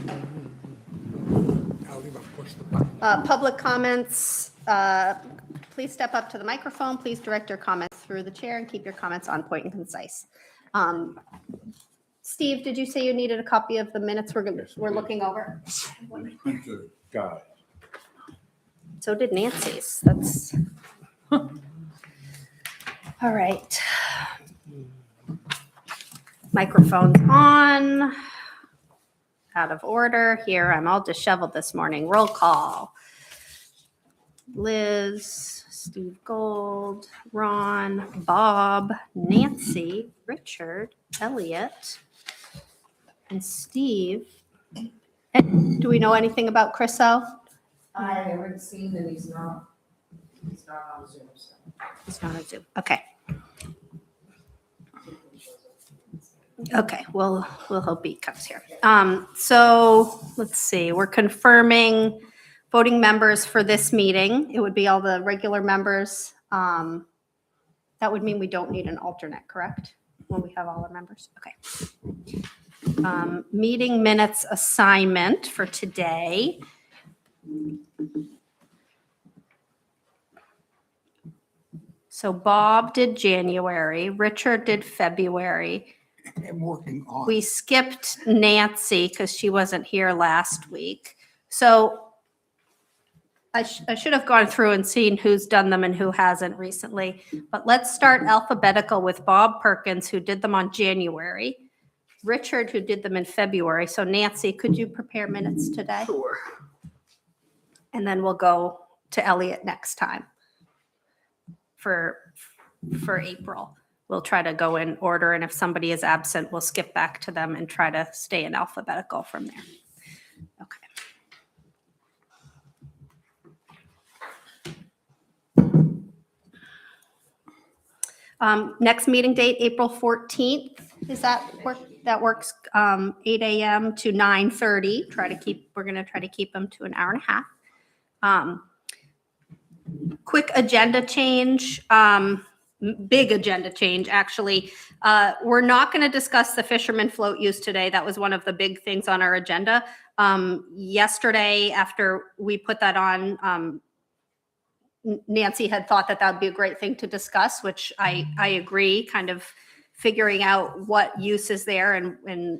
I'll even push the button. Public comments, please step up to the microphone. Please direct your comments through the chair and keep your comments on point and concise. Steve, did you say you needed a copy of the minutes we're looking over? Got it. So did Nancy's. That's all right. Microphone's on. Out of order here. I'm all disheveled this morning. Roll call. Liz, Steve Gold, Ron, Bob, Nancy, Richard, Elliot, and Steve. And do we know anything about Chris O? I haven't seen that he's not on Zoom, so. He's not on Zoom. Okay. Okay, we'll hope he comes here. So let's see, we're confirming voting members for this meeting. It would be all the regular members. That would mean we don't need an alternate, correct? When we have all our members, okay. Meeting minutes assignment for today. So Bob did January, Richard did February. I'm working on. We skipped Nancy because she wasn't here last week. So I should have gone through and seen who's done them and who hasn't recently. But let's start alphabetical with Bob Perkins, who did them on January. Richard, who did them in February. So Nancy, could you prepare minutes today? Sure. And then we'll go to Elliot next time for April. We'll try to go in order, and if somebody is absent, we'll skip back to them and try to stay in alphabetical from there. Okay. Next meeting date, April 14th. Is that work? That works 8 a.m. to 9:30. We're going to try to keep them to an hour and a half. Quick agenda change. Big agenda change, actually. We're not going to discuss the fisherman float use today. That was one of the big things on our agenda. Yesterday, after we put that on, Nancy had thought that would be a great thing to discuss, which I agree, kind of figuring out what use is there and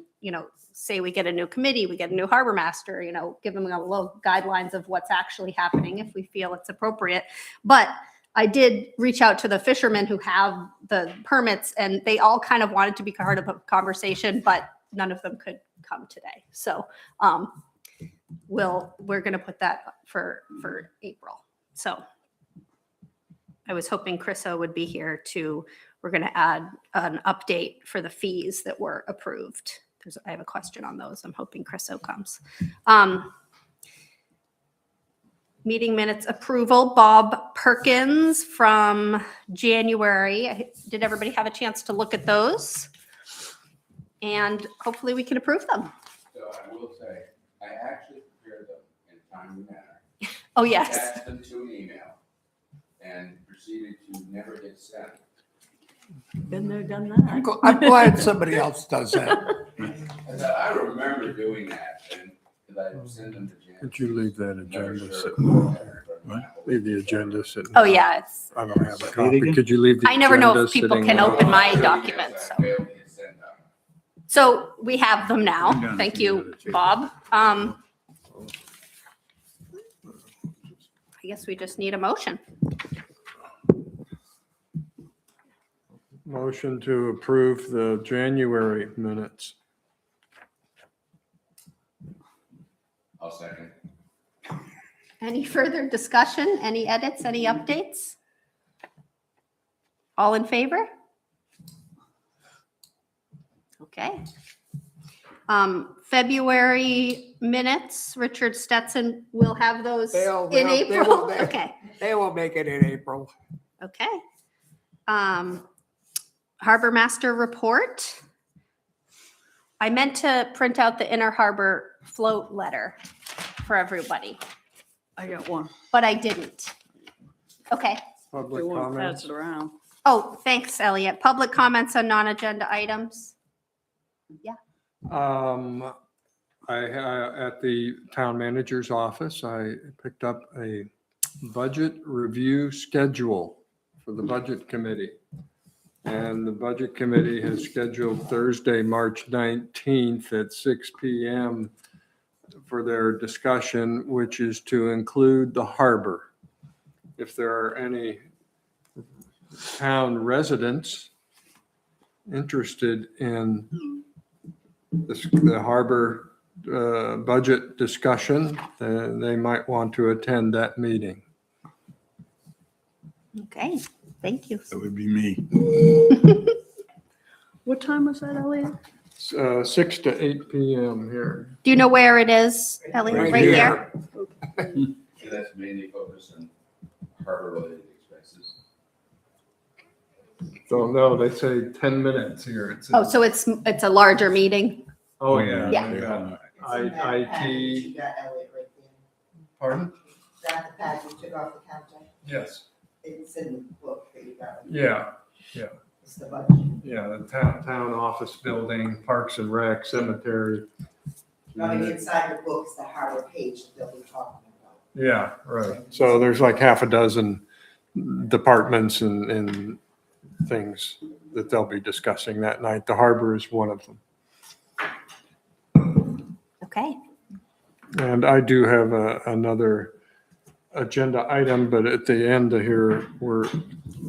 say we get a new committee, we get a new harbor master, give them a little guidelines of what's actually happening if we feel it's appropriate. But I did reach out to the fishermen who have the permits, and they all kind of wanted to be part of a conversation, but none of them could come today. So we're going to put that for April. So I was hoping Chris O would be here too. We're going to add an update for the fees that were approved. I have a question on those. I'm hoping Chris O comes. Meeting minutes approval, Bob Perkins from January. Did everybody have a chance to look at those? And hopefully we can approve them. So I will say, I actually prepared them in a timely manner. Oh, yes. Attached them to an email and proceeded to never hit send. Been there, done I'm that. I'm glad somebody else does that. I thought, I remember doing that, and because I sent them to Jan. Could you leave that Never agenda sure. sitting there? Right? Leave the agenda sitting. Oh, yeah. I don't have a copy. Could you leave the I never know agenda if people sitting can there? open my Yes, documents. I failed to hit send on it. So we have them now. I'm done. Thank You you, got it, Chief. Bob. I guess we just need a motion. Motion to approve the January minutes. I'll second. Any further discussion? Any edits? Any updates? All in favor? Okay. February minutes, Richard Stetson will have those They'll- in they'll- they April. will- they- Okay, They will make it in April. okay. Harbor Master report. I meant to print out the Inner Harbor float letter for everybody, I got one. but I didn't. Okay. Public They won't comments. pass it around. Oh, thanks, Elliot. Public comments on non-agenda items. At the town manager's office, I picked up a budget review schedule for the budget committee. And the budget committee has scheduled Thursday, March 19th at 6 PM for their discussion, which is to include the harbor. If there are any town residents interested in the harbor budget discussion, they might want to attend that meeting. Okay, thank you. That would be me. What time was that, Elliot? 6 to 8 PM here. Do you know where it is, Elliot? Right Right here? So that's mainly focused on harbor-related expenses. So no, they say 10 minutes here. It's Oh, so it's a larger meeting? Oh, yeah. Yeah. they got It's in that package IT. You got Elliot right there. Pardon? Is that the package you took off the counter? Yes. It's in the book that you got. Yeah, It's the budget. yeah, the town office building, Parks and Rec, cemetery. I mean, inside the book is the harbor page that they'll be talking about. Yeah, right. So there's like half a dozen departments and things that they'll be discussing that night. The harbor is one of them. Okay, And I do have another agenda item, but at the end of here, we're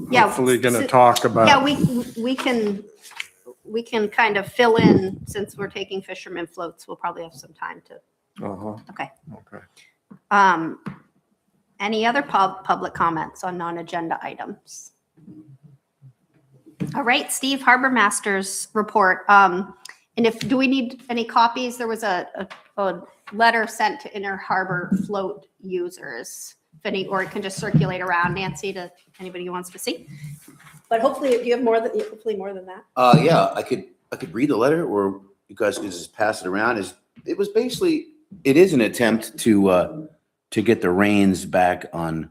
Yeah, hopefully going to so- talk yeah, about. we can kind of fill in, since we're taking fisherman floats, we'll probably have some time to, Uh-huh. okay. Okay. Any other public comments on non-agenda items? All right, Steve, Harbor Masters report. And do we need any copies? There was a letter sent to Inner Harbor float users. Or it can just circulate around, Nancy, to anybody who wants to see. But hopefully, you have hopefully more than that. Yeah, I could read the letter, or you guys could just pass it around. It was basically, it is an attempt to get the reins back on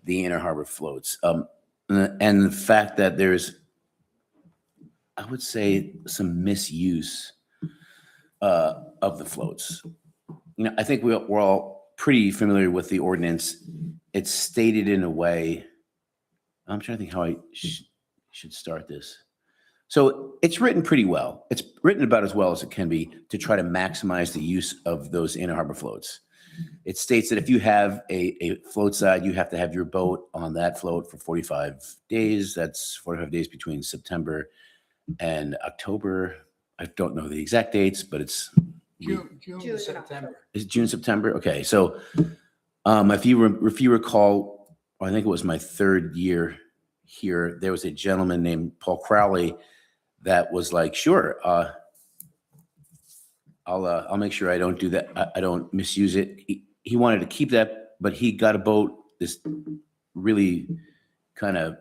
the Inner Harbor floats. And the fact that there's, I would say, some misuse of the floats. You know, I think we're all pretty familiar with the ordinance. It's stated in a way, I'm trying to think how I should start this. So it's written pretty well. It's written about as well as it can be to try to maximize the use of those Inner Harbor floats. It states that if you have a float side, you have to have your boat on that float for 45 days. That's 45 days between September and October. I don't know the exact dates, but it's June, June and September. is it June, September? Okay, so if you recall, I think it was my third year here, there was a gentleman named Paul Crowley that was like, sure, I'll make sure I don't do that. I don't misuse it. He wanted to keep that, but he got a boat, this really kind of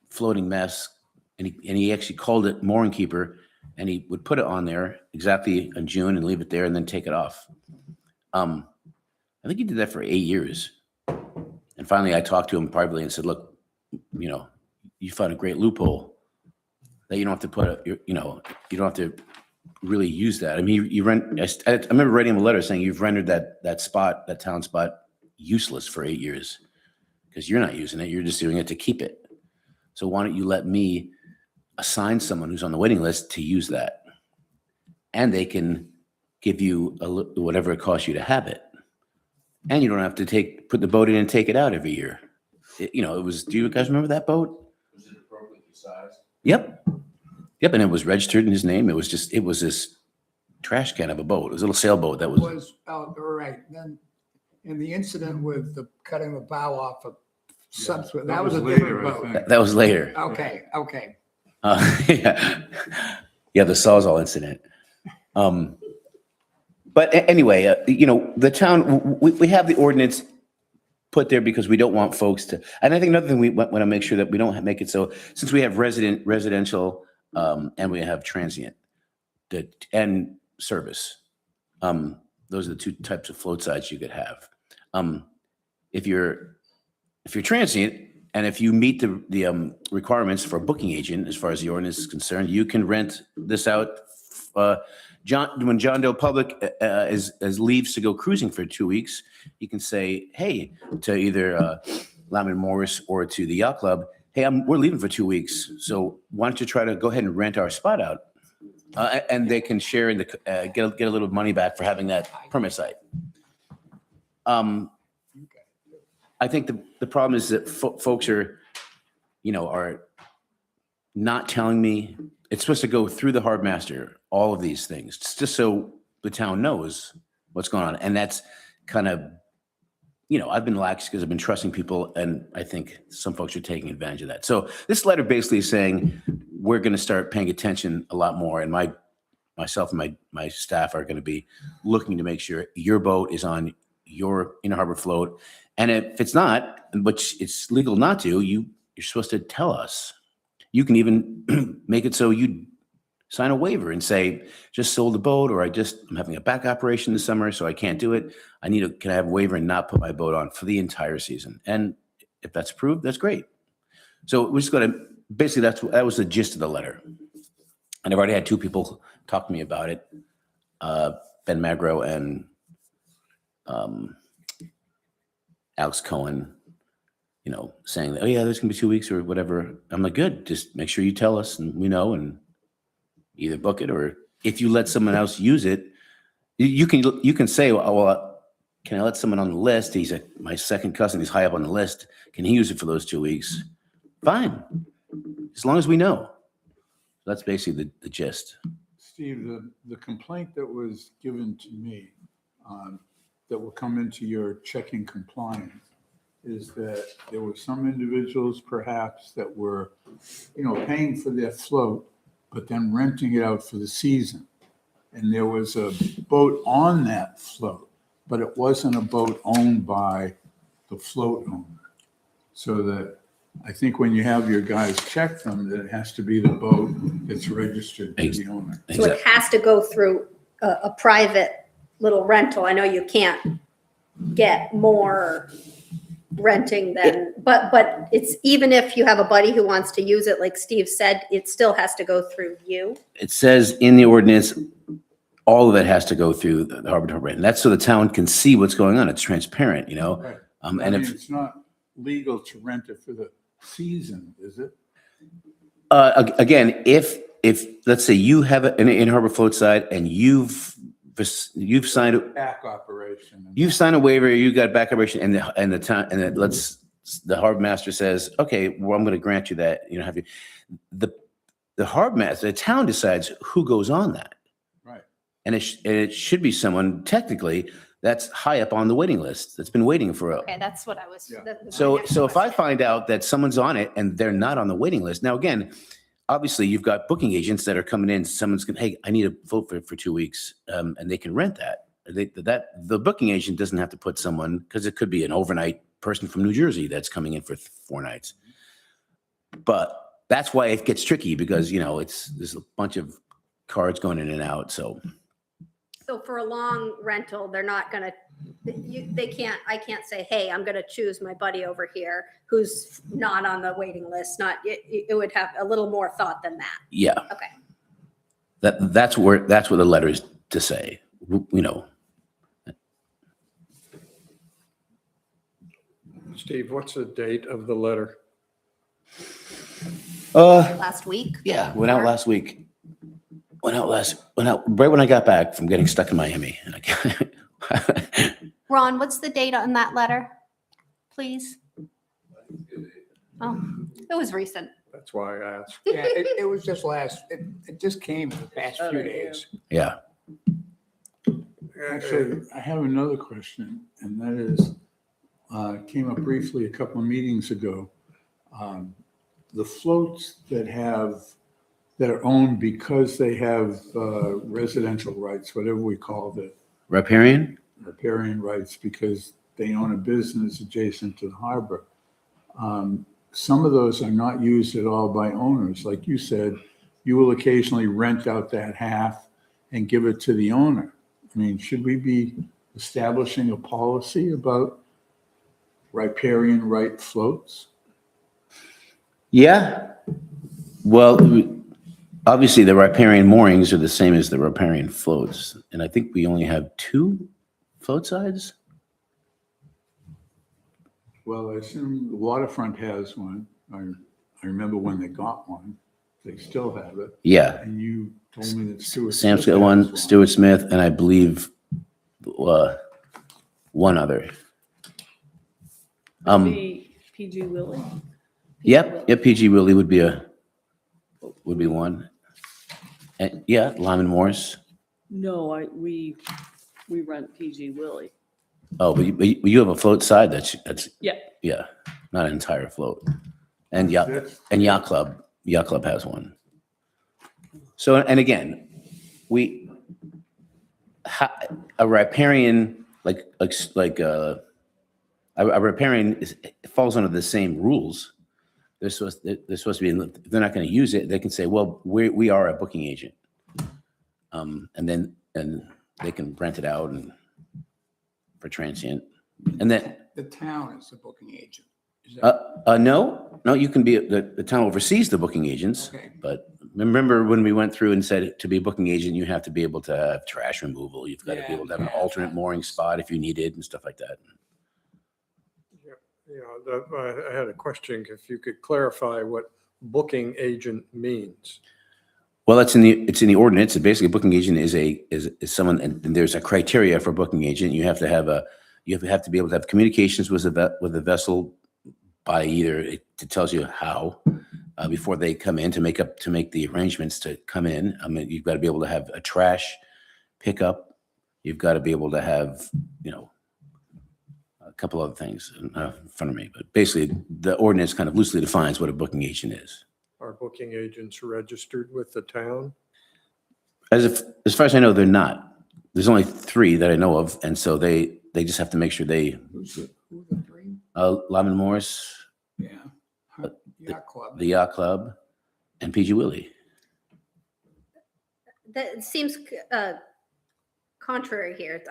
floating mess, and he actually called it Mooring Keeper, and he would put it on there exactly in June and leave it there and then take it off. I think he did that for 8 years. And finally, I talked to him privately and said, look, you found a great loophole that you don't have to you don't have to really use that. I mean, I remember writing him a letter saying you've rendered that town spot useless for 8 years because you're not using it. You're just doing it to keep it. So why don't you let me assign someone who's on the waiting list to use that? And they can give you whatever it costs you to have it. And you don't have to put the boat in and take it out every year. Do you guys remember that boat? Was it appropriately sized? Yep. And it was registered in his name. It was this trash can of a boat. It was a little sailboat that was. Right, then, in the incident with the cutting the bow off of subsequent, that was a different boat. That was later. Okay. Yeah, the Sawzall incident. But anyway, the town, we have the ordinance put there because we don't want folks to, and I think another thing we want to make sure that we don't make it so, since we have residential and we have transient and service, those are the two types of float sides you could have. If you're transient, and if you meet the requirements for a booking agent, as far as the ordinance is concerned, you can rent this out When John Doe Public is leaves to go cruising for 2 weeks, you can say, hey, to either Lyman Morris or to the yacht club, hey, we're leaving for 2 weeks. So why don't you try to go ahead and rent our spot out? And they can share in the, get a little money back for having that permit site. I think the problem is that folks are, are not telling me. It's supposed to go through the harbor master, all of these things, just so the town knows what's going on. And that's kind of, I've been lax because I've been trusting people, and I think some folks are taking advantage of that. So this letter basically is saying we're going to start paying attention a lot more, and myself and my staff are going to be looking to make sure your boat is on your inner harbor float. And if it's not, which it's legal not to, you're supposed to tell us. You can even make it so you sign a waiver and say, just sold the boat, or I'm having a back operation this summer, so I can't do it. Can I have a waiver and not put my boat on for the entire season? And if that's approved, that's great. So we're just going to, basically that was the gist of the letter. And I've already had 2 people talk to me about it, Ben Magro and Alex Cohen, saying that, oh yeah, there's gonna be 2 weeks or whatever. I'm like, good, just make sure you tell us and we know, and either book it, or if you let someone else use it, you can say, well, can I let someone on the list? He's my second cousin, he's high up on the list. Can he use it for those 2 weeks? Fine, as long as we know. That's basically the gist. Steve, the complaint that was given to me that will come into your checking compliance is that there were some individuals perhaps that were, paying for their float, but then renting it out for the season. And there was a boat on that float, but it wasn't a boat owned by the float owner. So that I think when you have your guys check them, that it has to be the boat that's registered to the owner. So it has to go through a private little rental. I know you can't get more renting than, but it's, even if you have a buddy who wants to use it, like Steve said, it still has to go through you. It says in the ordinance, all of it has to go through the harbor to harbor. And that's so the town can see what's going on. It's transparent, Right. And if it's not legal to rent it for the season, is it? again, if let's say you have an in-harbor float site and you've signed a Back operation. you've signed a waiver, you got back operation, and the town, and the harbor master says, okay, well, I'm going to grant you that. Have you the harbor master, the town decides who goes on that, Right. and it should be someone technically that's high up on the waiting list that's been waiting for a. Okay, that's what I was. Yeah. that was my So next if I question. find out that someone's on it and they're not on the waiting list, now again, obviously you've got booking agents that are coming in. Someone's going, hey, I need a float for 2 weeks, and they can rent that. The booking agent doesn't have to put someone, because it could be an overnight person from New Jersey that's coming in for 4 nights. But that's why it gets tricky, because there's a bunch of cards going in and out. So For a long rental, they're not gonna, I can't say, hey, I'm gonna choose my buddy over here who's not on the waiting list. It would have a little more thought than that. yeah, Okay. that's what the letter is to say. Steve, what's the date of the letter? Last week? Yeah, went out last week. Went out right when I got back from getting stuck in Miami. Ron, what's the date on that letter, please? Oh, it was recent. That's why I asked. Yeah, it was just it just came in the past few days. Yeah. Actually, I have another question, and that is, came up briefly a couple of meetings ago. The floats that are owned because they have residential rights, whatever we call the Riparian? riparian rights, because they own a business adjacent to the harbor. Some of those are not used at all by owners. Like you said, you will occasionally rent out that half and give it to the owner. I mean, should we be establishing a policy about riparian right floats? Yeah. Well, obviously the riparian moorings are the same as the riparian floats. And I think we only have 2 float sides. Well, I assume the waterfront has one. I remember when they got one. They still have it. Yeah. And you told me that Stuart. Sam's Smith got one, has Stuart Smith, and I believe one other. Maybe PG Willie? Yep, PG Willie would be one. And yeah, Lyman Morris. No, we rent PG Willie. Oh, but you have a float side that's Yeah. not an entire float. And yacht club has one. So, and again, a riparian a riparian falls under the same rules. They're supposed to be, if they're not going to use it, they can say, well, we are a booking agent. And they can rent it out for transient. And then, The town is the booking agent. Is that- no, you can be, the town oversees the booking agents. Okay. But remember when we went through and said to be a booking agent, you have to be able to have trash removal. You've got to be able to have an alternate mooring spot if you need it and stuff like that. I had a question, if you could clarify what booking agent means. Well, it's in the ordinance. So basically, a booking agent is someone, and there's a criteria for booking agent. You have to be able to have communications with the vessel by either, it tells you how before they come in to make the arrangements to come in. I mean, you've got to be able to have a trash pickup. You've got to be able to have, a couple other things in front of me. But basically, the ordinance kind of loosely defines what a booking agent is. Are booking agents registered with the town? As far as I know, they're not. There's only 3 that I know of, and so they just have to make sure Who are the 3? Lyman Morris, Yeah. Yacht Club. the Yacht Club, and PG Willie. That seems contrary here.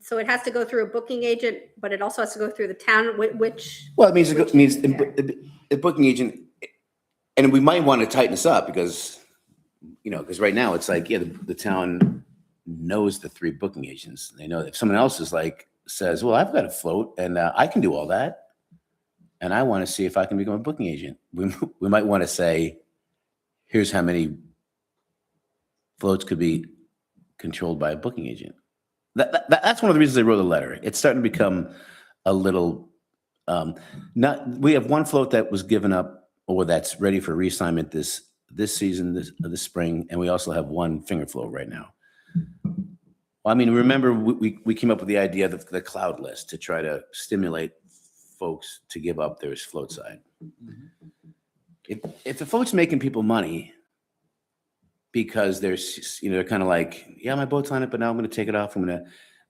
So it has to go through a booking agent, but it also has to go through the town, which, Well, it means Which- a booking agent, and we might want to tighten this up because right now it's like, the town knows the 3 booking agents. They know that if someone else says, well, I've got a float and I can do all that, and I want to see if I can become a booking agent. We might want to say, here's how many floats could be controlled by a booking agent. That's one of the reasons I wrote the letter. It's starting to become a little, we have 1 float that was given up or that's ready for reassignment this season, this spring, and we also have 1 finger float right now. Well, I mean, remember we came up with the idea of the cloud list to try to stimulate folks to give up their float side. If the float's making people money because they're kind of like, yeah, my boat's on it, but now I'm going to take it off.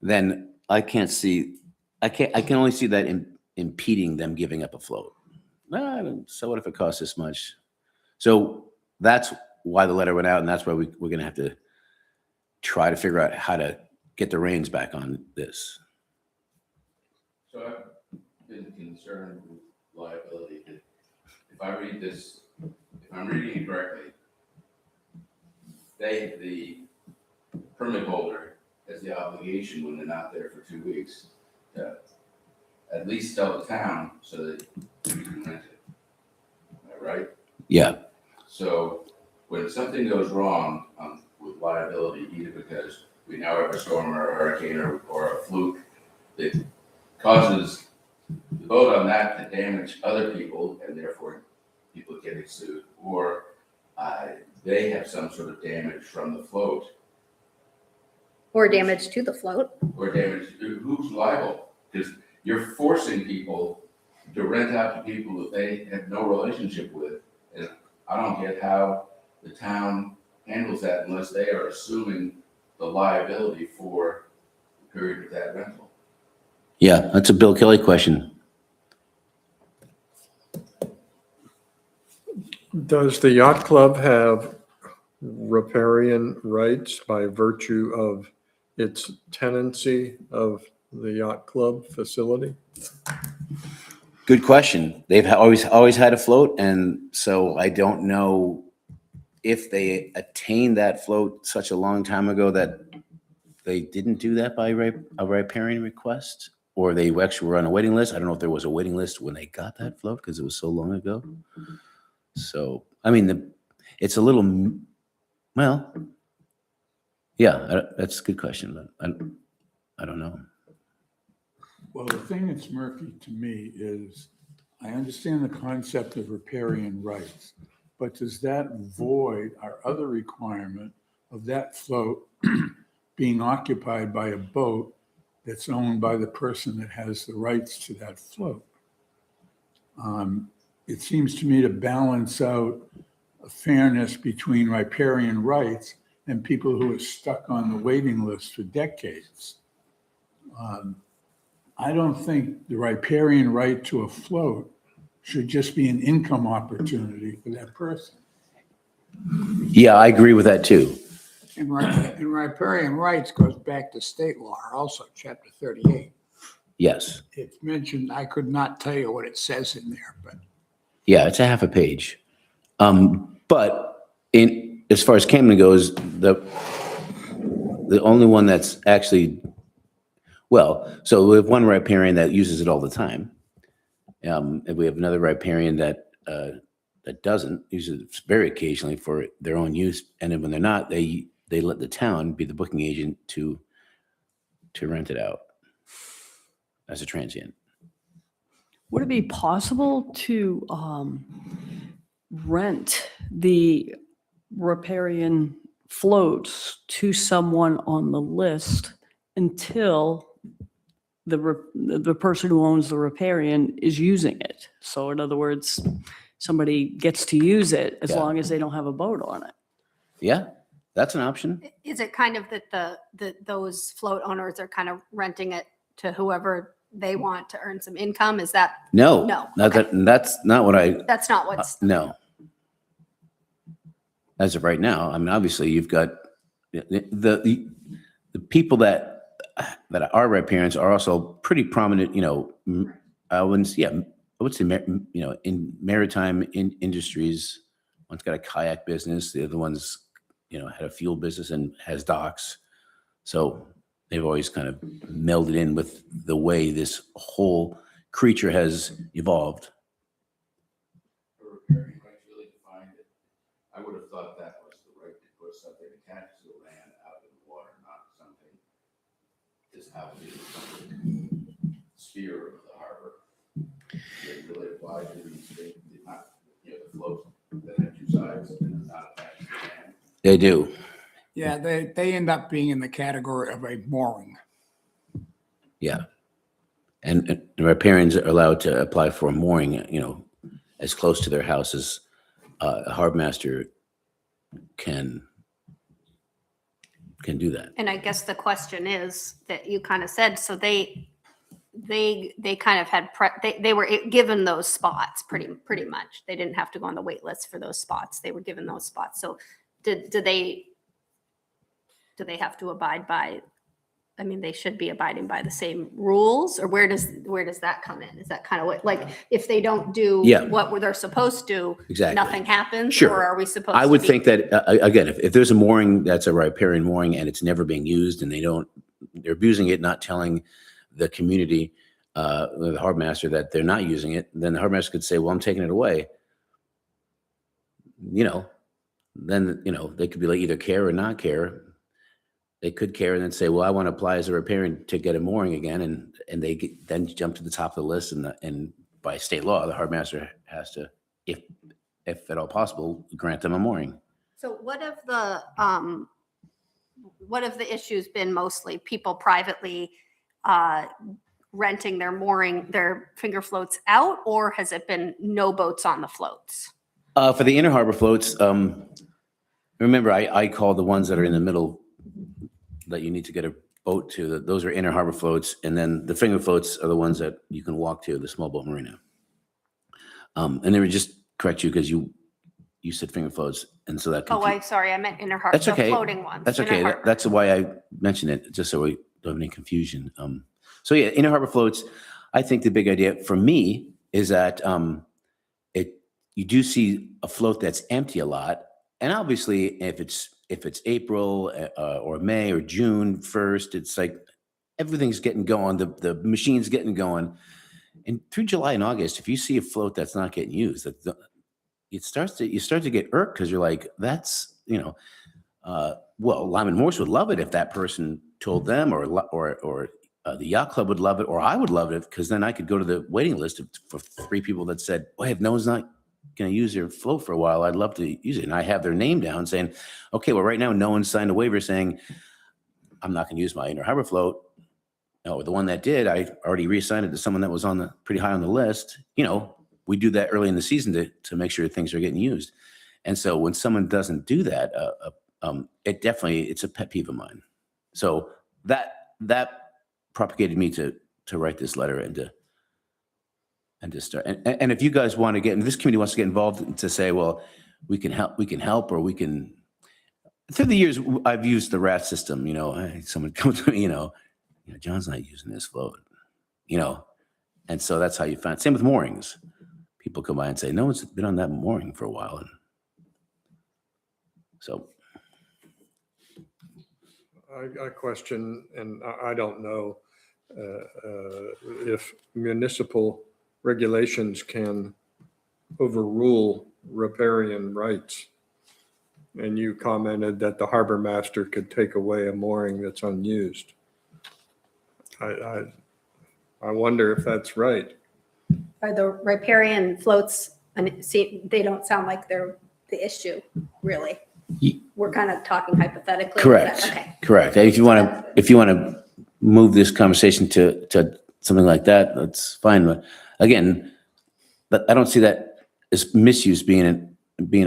Then I can only see that impeding them giving up a float. So what if it costs this much? So that's why the letter went out, and that's why we're going to have to try to figure out how to get the reins back on this. So I've been concerned with liability. That if I read this, if I'm reading it correctly, the permit holder has the obligation when they're not there for 2 weeks to at least tell the town so that you can rent it. Am I right? Yeah. So when something goes wrong with liability, either because we now have a storm or a hurricane or a fluke that causes the boat on that to damage other people and therefore people getting sued, or they have some sort of damage from the float, or damage to the float. or damage, who's liable? Because you're forcing people to rent out to people that they have no relationship with. And I don't get how the town handles that unless they are assuming the liability for the period of that rental. Yeah, that's a Bill Kelly question. Does the yacht club have riparian rights by virtue of its tenancy of the yacht club facility? Good question. They've always had a float, and so I don't know if they attained that float such a long time ago that they didn't do that by a riparian request, or they actually were on a waiting list. I don't know if there was a waiting list when they got that float because it was so long ago. So, I mean, it's a little, well, yeah, that's a good question, but I don't know. Well, the thing that's murky to me is, I understand the concept of riparian rights, but does that void our other requirement of that float being occupied by a boat that's owned by the person that has the rights to that float? It seems to me to balance out a fairness between riparian rights and people who are stuck on the waiting list for decades. I don't think the riparian right to a float should just be an income opportunity for that person. Yeah, I agree with that too. And riparian rights goes back to state law also, chapter 38. Yes. It's mentioned, I could not tell you what it says in there, but Yeah, it's a half a page. But as far as Camden goes, the only one that's actually, well, so we have one riparian that uses it all the time. And we have another riparian that doesn't, uses it very occasionally for their own use. And then when they're not, they let the town be the booking agent to rent it out as a transient. Would it be possible to rent the riparian floats to someone on the list until the person who owns the riparian is using it? So in other words, somebody gets to use it as Yeah. long as they don't have a boat on it. Yeah, that's an option. Is it kind of that those float owners are kind of renting it to whoever they want to earn some income? Is that, No, No, that's not what I, that's not what's, no. As of right now, I mean, obviously you've got the people that are riparians are also pretty prominent, I would say, in maritime industries. One's got a kayak business, the other one's, had a fuel business and has docks. So they've always kind of melded in with the way this whole creature has evolved. The riparian rights really defined it. I would have thought that was the right to put something attached to the land out in the water, not something just out in the sphere of the harbor. It really applies to these things, not, the floats that have two sides and not attached to the land. They do. yeah, they end up being in the category of a mooring. Yeah. And the riparians are allowed to apply for a mooring, as close to their house as a harbor master can do that. and I guess the question is that you kind of said, so they kind of had, they were given those spots pretty much. They didn't have to go on the wait list for those spots. They were given those spots. So do they have to abide by, I mean, they should be abiding by the same rules, or where does that come in? Is that kind of what, like, if they don't do Yeah. what they're supposed to, Exactly. nothing happens? Sure. Or are we supposed to I would be- think that, again, if there's a mooring that's a riparian mooring and it's never being used and they're abusing it, not telling the community, the harbor master that they're not using it, then the harbor master could say, well, I'm taking it away. Then, they could be like either care or not care. They could care and then say, well, I want to apply as a riparian to get a mooring again. And they then jump to the top of the list. And by state law, the harbor master has to, if at all possible, grant them a mooring. So what have the issues been mostly? People privately renting their finger floats out, or has it been no boats on the floats? For the inner harbor floats, remember, I call the ones that are in the middle that you need to get a boat to. Those are inner harbor floats. And then the finger floats are the ones that you can walk to, the small boat marina. And they were just correct you because you said finger floats. And so that. Oh, sorry, I meant inner harbor, That's the okay. floating ones. That's inner okay. harbor. That's why I mentioned it, just so we don't have any confusion. So yeah, inner harbor floats, I think the big idea for me is that you do see a float that's empty a lot, and obviously if it's April or May or June 1st, it's like everything's getting going, the machine's getting going. And through July and August, if you see a float that's not getting used, you start to get irked because you're like, that's, well, Lyman Morse would love it if that person told them, or the yacht club would love it, or I would love it, because then I could go to the waiting list for 3 people that said, well, if no one's not going to use their float for a while, I'd love to use it. And I have their name down saying, okay, well, right now, no one signed a waiver saying, I'm not going to use my inner harbor float. No, the one that did, I already reassigned it to someone that was pretty high on the list. We do that early in the season to make sure things are getting used. And so when someone doesn't do that, it's a pet peeve of mine. So that propagated me to write this letter and to start. And if you guys want to get, and this committee wants to get involved to say, well, we can help, or we can. Through the years, I've used the RAT system. Someone comes to me, John's not using this float, and so that's how you find. Same with moorings. People come by and say, no one's been on that mooring for a while, and so. I question, and I don't know if municipal regulations can overrule riparian rights. And you commented that the harbor master could take away a mooring that's unused. I wonder if that's right. Are the riparian floats, and see, they don't sound like they're the issue, really. We're kind of talking hypothetically. Correct. Okay. Correct. If you want to move this conversation to something like that, that's fine. But again, I don't see that as misuse being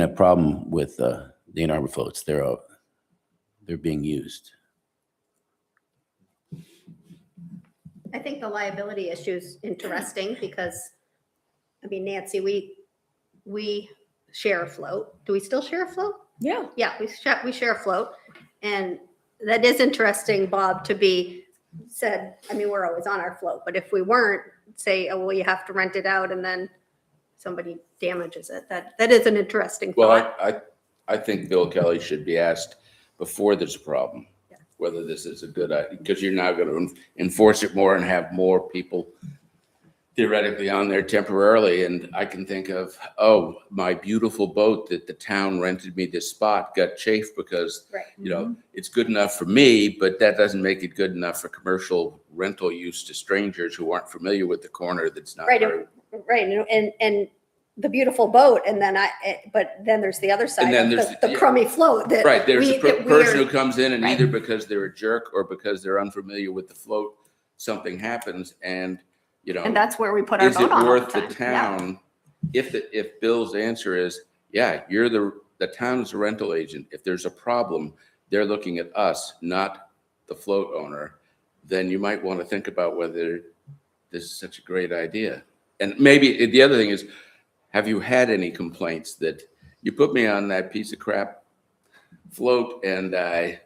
a problem with the Ann Arbor floats. They're being used. I think the liability issue is interesting because, Nancy, we share a float. Do we still share a float? Yeah. Yeah, we share a float. And that is interesting, Bob, to be said. We're always on our float, but if we weren't, say, oh, well, you have to rent it out and then somebody damages it. That is an interesting thought. Well, I think Bill Kelly should be asked before there's a problem, whether this is a good idea, because you're now going to enforce it more and have more people theoretically on there temporarily. And I can think of, my beautiful boat that the town rented me this spot got chafed because, Right. it's good enough for me, but that doesn't make it good enough for commercial rental use to strangers who aren't familiar with the corner that's not Right. very. Right. And the beautiful boat. And then but then there's the other side then of there's the crummy float. That Right, there's a person who we're- comes in and Right. either because they're a jerk or because they're unfamiliar with the float, something happens and, And that's where we put our is boat it on all worth the the time. town? If Bill's answer is, yeah, you're the town's a rental agent. If there's a problem, they're looking at us, not the float owner, then you might want to think about whether this is such a great idea. And maybe the other thing is, have you had any complaints that you put me on that piece of crap float and I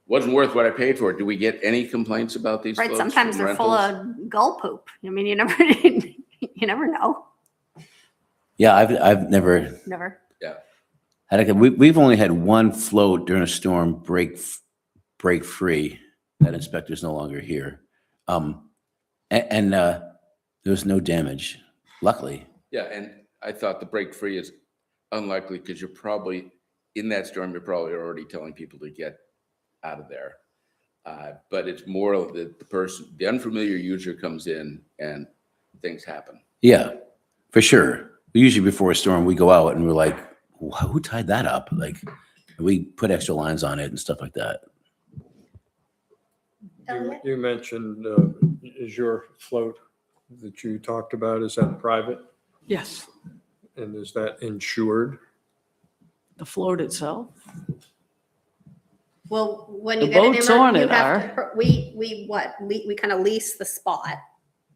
wasn't worth what I paid for it? Do we get any complaints about these Right. floats Sometimes from they're full rentals? of gull poop. You never, you never know. Yeah, I've never Never. we've only had one float during a storm break free. That inspector's no longer here. And there was no damage, luckily. Yeah, and I thought the break free is unlikely because you're probably, in that storm, you're probably already telling people to get out of there. But it's more of the unfamiliar user comes in and things happen. Yeah, for sure. Usually before a storm, we go out and we're like, who tied that up? Like, we put extra lines on it and stuff like that. Elliot? You mentioned, is your float that you talked about, is that private? Yes. And is that insured? The float itself. Well, when The you get an boats on you it have to, we kind of lease the spot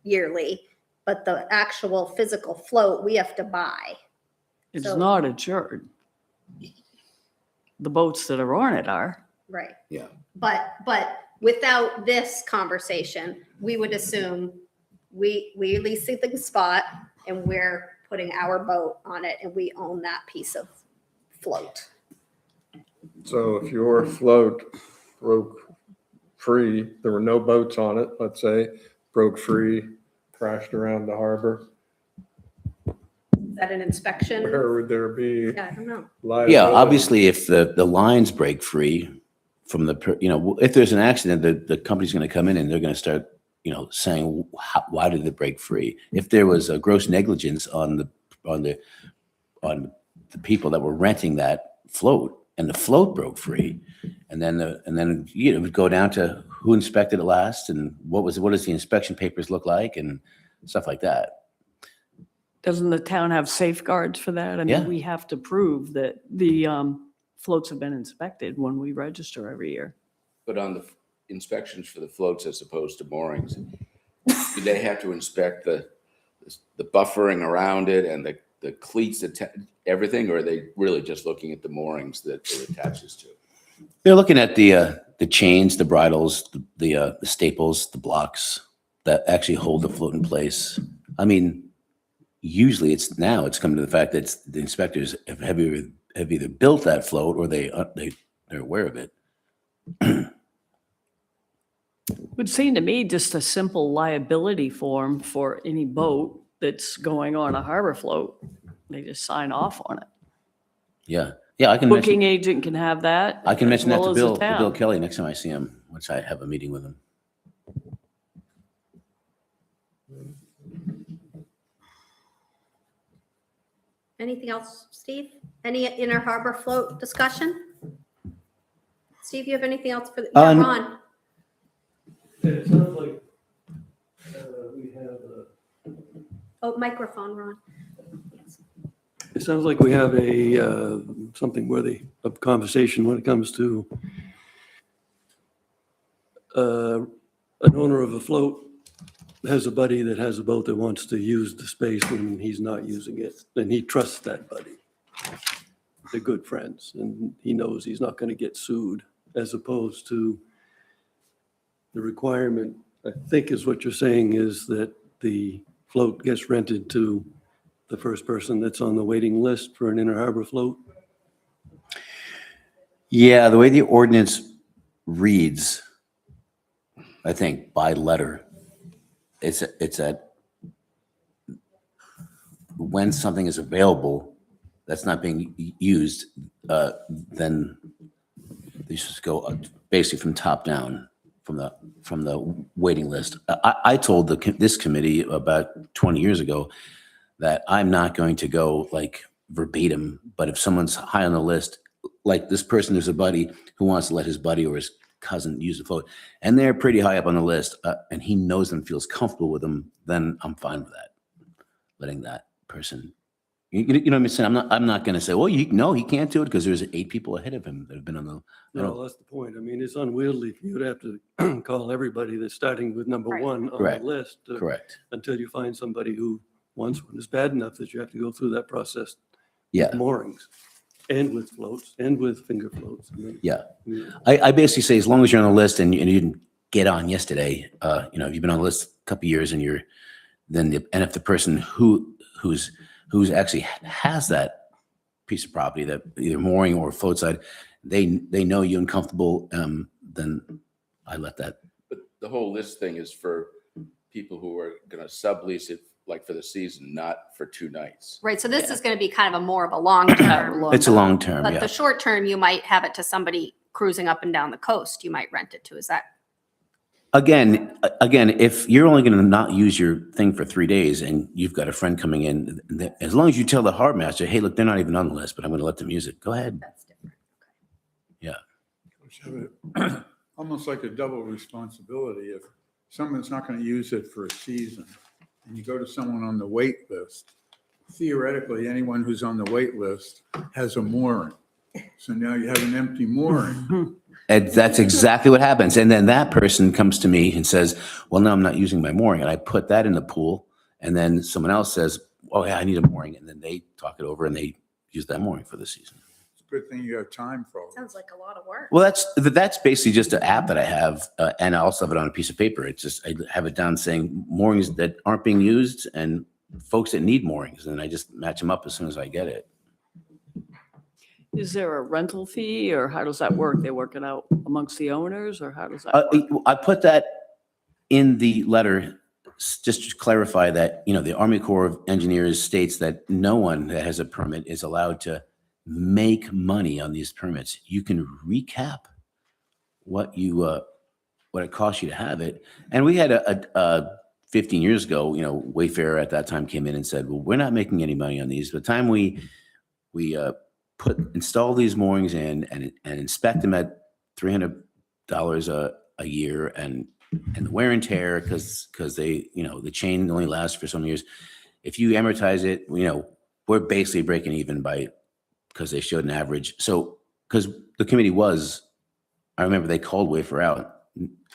yearly, but the actual physical float we have to buy. It's So- not insured. The boats that are on it are. Right. Yeah. But without this conversation, we would assume we lease the spot and we're putting our boat on it and we own that piece of float. So if your float broke free, there were no boats on it, let's say, broke free, crashed around the harbor, Is that an inspection? where would there be Yeah, I don't know. liability? Yeah, obviously, if the lines break free from if there's an accident, the company's going to come in and they're going to start, saying, why did it break free? If there was a gross negligence on the people that were renting that float, and the float broke free, and then it would go down to who inspected it last, and what does the inspection papers look like, and stuff like that. Doesn't the town have safeguards for that? I Yeah. mean, we have to prove that the floats have been inspected when we register every year. But on the inspections for the floats as opposed to moorings, do they have to inspect the buffering around it and the cleats, everything, or are they really just looking at the moorings that it attaches to? They're looking at the chains, the bridles, the staples, the blocks that actually hold the float in place. I mean, usually it's come to the fact that the inspectors have either built that float or they're aware of it. Would seem to me just a simple liability form for any boat that's going on a harbor float. They just sign off on it. Yeah, I can Booking mention, agent can have that. I can mention as that well to as the Bill town. Kelly next time I see him, once I have a meeting with him. Anything else, Steve? Any inner harbor float discussion? Steve, you have anything else for the, yeah, Um, Ron? It sounds like we have Oh, microphone, Ron. it sounds like we have a something worthy of conversation when it comes to an owner of a float has a buddy that has a boat that wants to use the space when he's not using it, and he trusts that buddy. They're good friends, and he knows he's not going to get sued, as opposed to the requirement, I think is what you're saying, is that the float gets rented to the first person that's on the waiting list for an inner harbor float. Yeah, the way the ordinance reads, I think by letter, it's that when something is available that's not being used, then they should go basically from top down, from the waiting list. I told this committee about 20 years ago that I'm not going to go like verbatim, but if someone's high on the list, like this person, there's a buddy who wants to let his buddy or his cousin use the float, and they're pretty high up on the list, and he knows them, feels comfortable with them, then I'm fine with that, letting that person. You know what I'm saying? I'm not going to say, well, he can't do it because there's 8 people ahead of him that have been on the. No, that's the point. I mean, it's unwieldy for you to have to call everybody that's starting with number Right. one on Correct. the list Correct. until you find somebody who wants one. It's bad enough that you have to go through that process. Yeah. with moorings and with floats and with finger floats. I mean, Yeah. yeah. I basically say, as long as you're on the list and you didn't get on yesterday, if you've been on the list a couple of years and if the person who's actually has that piece of property, that either mooring or float side, they know you and comfortable, then I let that. But the whole list thing is for people who are going to sublease it, like for the season, not for 2 nights. Right, so this is going to be kind of a more of a long-term, It's a long term, but yeah. the short term, you might have it to somebody cruising up and down the coast. You might rent it to. Is that? Again, if you're only going to not use your thing for 3 days and you've got a friend coming in, as long as you tell the harbor master, hey, look, they're not even on the list, but I'm going to let them use it. Go ahead. That's different. Almost like a double responsibility. If someone's not going to use it for a season and you go to someone on the wait list, theoretically, anyone who's on the wait list has a mooring. So now you have an empty mooring. And that's exactly what happens. And then that person comes to me and says, well, no, I'm not using my mooring. And I put that in the pool. And then someone else says, oh, yeah, I need a mooring. And then they talk it over and they use that mooring for the season. It's a good thing you have time for it. Sounds like a lot of work. Well, that's basically just an app that I have. And I also have it on a piece of paper. It's just, I have it down saying moorings that aren't being used and folks that need moorings. And I just match them up as soon as I get it. Is there a rental fee or how does that work? They work it out amongst the owners or how does that Uh, work? I put that in the letter, just to clarify that, the Army Corps of Engineers states that no one that has a permit is allowed to make money on these permits. You can recap what it costs you to have it. And we had a 15 years ago, Wayfair at that time came in and said, well, we're not making any money on these. By the time we install these moorings in and inspect them at $300 a year and the wear and tear, because they, the chain only lasts for some years. If you amortize it, we're basically breaking even because they showed an average. So, because the committee I remember they called Wayfair out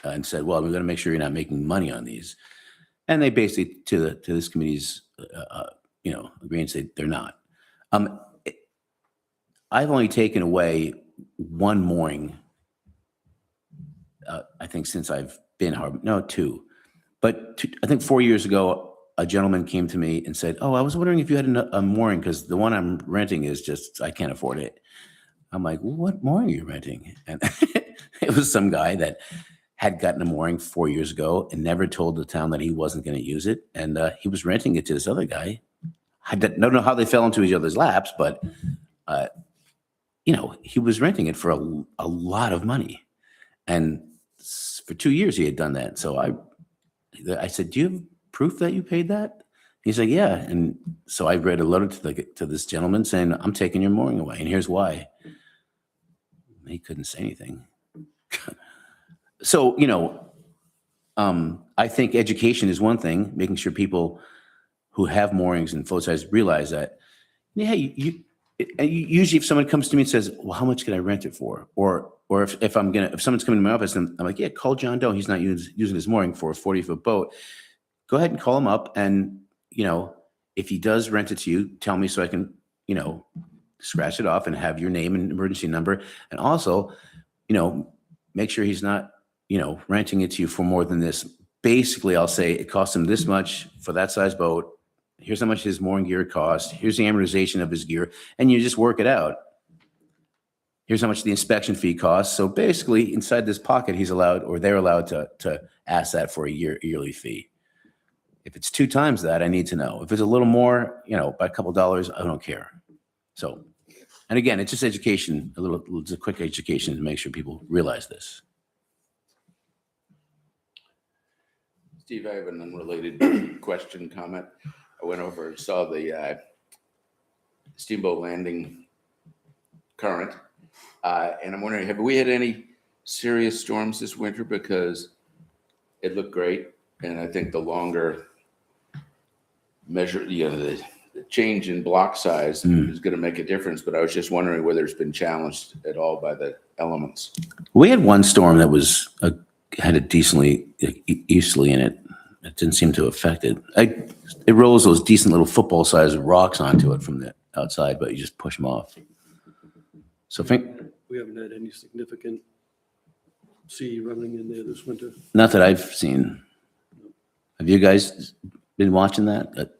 and said, well, we're going to make sure you're not making money on these. And they basically, to this committee's, agreement, said they're not. I've only taken away one mooring, I think, since I've been two. But I think 4 years ago, a gentleman came to me and said, oh, I was wondering if you had a mooring because the one I'm renting is just, I can't afford it. I'm like, well, what mooring are you renting? And it was some guy that had gotten a mooring 4 years ago and never told the town that he wasn't going to use it. And he was renting it to this other guy. I don't know how they fell into each other's laps, but, he was renting it for a lot of money. And for 2 years he had done that. So I said, do you have proof that you paid that? He's like, yeah. And so I read a letter to this gentleman saying, I'm taking your mooring away. And here's why. He couldn't say anything. So, I think education is one thing, making sure people who have moorings and float sites realize that, yeah, usually if someone comes to me and says, well, how much can I rent it for? Or if someone's coming to my office and I'm like, yeah, call John Doe. He's not using his mooring for a 40-foot boat. Go ahead and call him up. And, if he does rent it to you, tell me so I can, scratch it off and have your name and emergency number. And also, make sure he's not, renting it to you for more than this. Basically, I'll say it costs him this much for that size boat. Here's how much his mooring gear costs. Here's the amortization of his gear. And you just work it out. Here's how much the inspection fee costs. So basically, inside this pocket, they're allowed to ask that for a yearly fee. If it's 2 times that, I need to know. If it's a little more, by a couple dollars, I don't care. So, and again, it's just education, it's a quick education to make sure people realize this. Steve, I have an unrelated question, comment. I went over and saw the Steamboat Landing current. And I'm wondering, have we had any serious storms this winter? Because it looked great. And I think the longer measure, the change in block size is going to make a difference. But I was just wondering whether it's been challenged at all by the elements. We had one storm that had a decently easterly in it. It didn't seem to affect it. It rolls those decent little football-sized rocks onto it from the outside, but you just push them off. So We haven't had any significant sea running in there this winter. not that I've seen. Have you guys been watching that?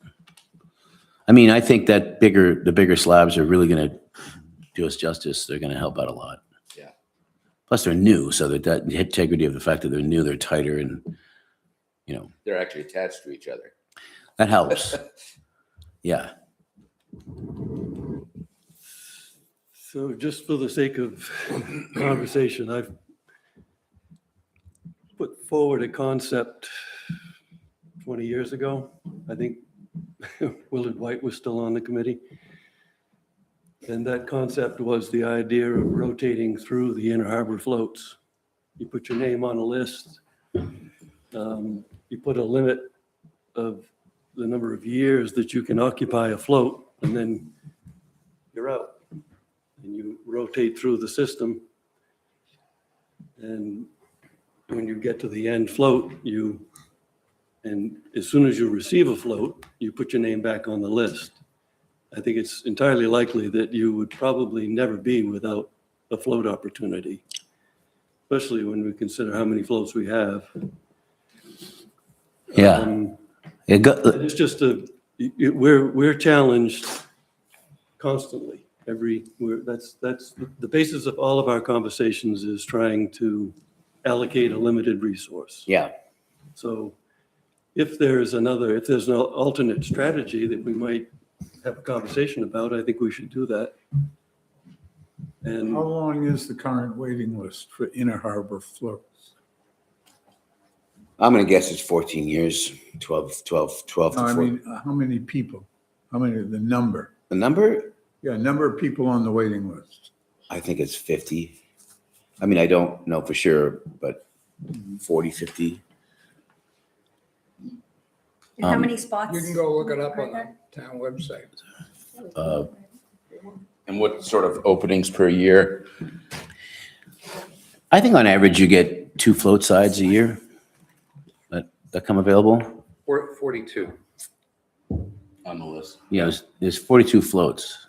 I think that the bigger slabs are really going to do us justice. They're going to help out a lot. Yeah. Plus, they're new, so that the integrity of the fact that they're new, they're tighter, and They're actually attached to each other. that helps. Yeah. So just for the sake of conversation, I've put forward a concept 20 years ago. I think Willard White was still on the committee. And that concept was the idea of rotating through the Inner Harbor floats. You put your name on a list. You put a limit of the number of years that you can occupy a float, and then you're out. And you rotate through the system. And when you get to the end float, and as soon as you receive a float, you put your name back on the list. I think it's entirely likely that you would probably never be without a float opportunity, especially when we consider how many floats we have. Yeah. It's just we're challenged constantly. That's the basis of all of our conversations is trying to allocate a limited resource. Yeah, So if there's an alternate strategy that we might have a conversation about, I think we should do that. And How long is the current waiting list for Inner Harbor floats? I'm gonna guess it's 14 years, 12 No, to I 14. mean, how many people? How many, the number? The number, Yeah, number of people on the waiting list. I think it's 50. I mean, I don't know for sure, but 40, 50. And how Um, many spots? You can go look it up on the town website. And what sort of openings per year? I think on average you get 2 float sides a year that come available. 42. On the list. You know, there's 42 floats.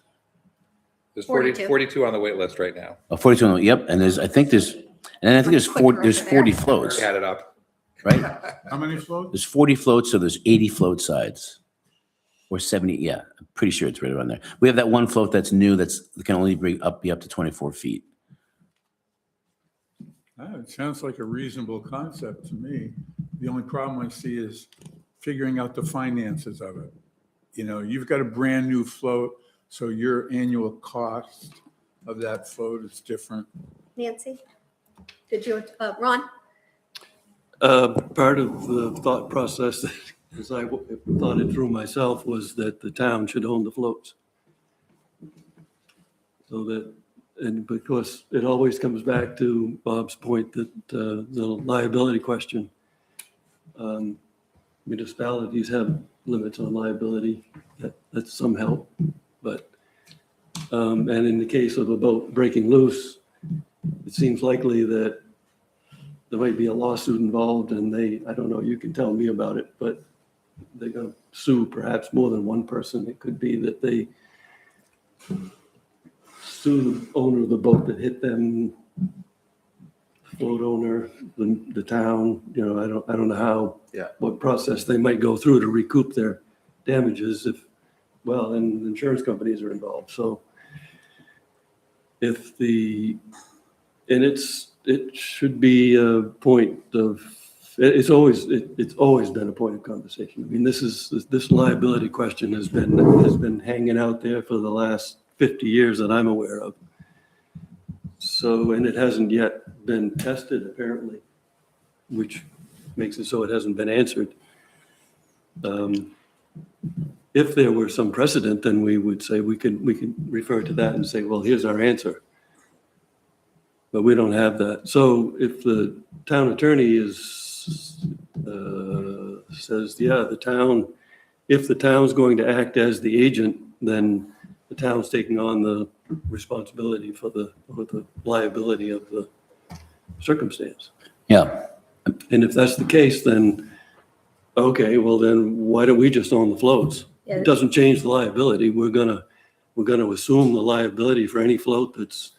There's 42. 42 on the wait list right now. 42, yep, and there's 40 floats, Add it up. right? How many floats? There's 40 floats, so there's 80 float sides. Or 70, yeah, I'm pretty sure it's right around there. We have that one float that's new that can only be up to 24 feet. It sounds like a reasonable concept to me. The only problem I see is figuring out the finances of it. You know, you've got a brand new float, so your annual cost of that float is different. Nancy? Did you, Ron? part of the thought process, as I thought it through myself, was that the town should own the floats. So that, and because it always comes back to Bob's point that the liability question. Municipalities have limits on liability. That's some help. But, and in the case of a boat breaking loose, it seems likely that there might be a lawsuit involved and I don't know, you can tell me about it, but they're going to sue perhaps more than one person. It could be that they sue the owner of the boat that hit them, float owner, the town, you know, I don't know how, what process they might go through to recoup their damages and insurance companies are involved. So it should be a point of, it's always been a point of conversation. I mean, this liability question has been hanging out there for the last 50 years that I'm aware of. So, and it hasn't yet been tested apparently, which makes it so it hasn't been answered. If there were some precedent, then we would say we can refer to that and say, well, here's our answer. But we don't have that. So if the town attorney says, yeah, if the town's going to act as the agent, then the town's taking on the responsibility for the liability of the circumstance. Yeah, And if that's the case, then, okay, well then why don't we just own the floats? Yeah. It doesn't change the liability. We're gonna assume the liability for any boat that's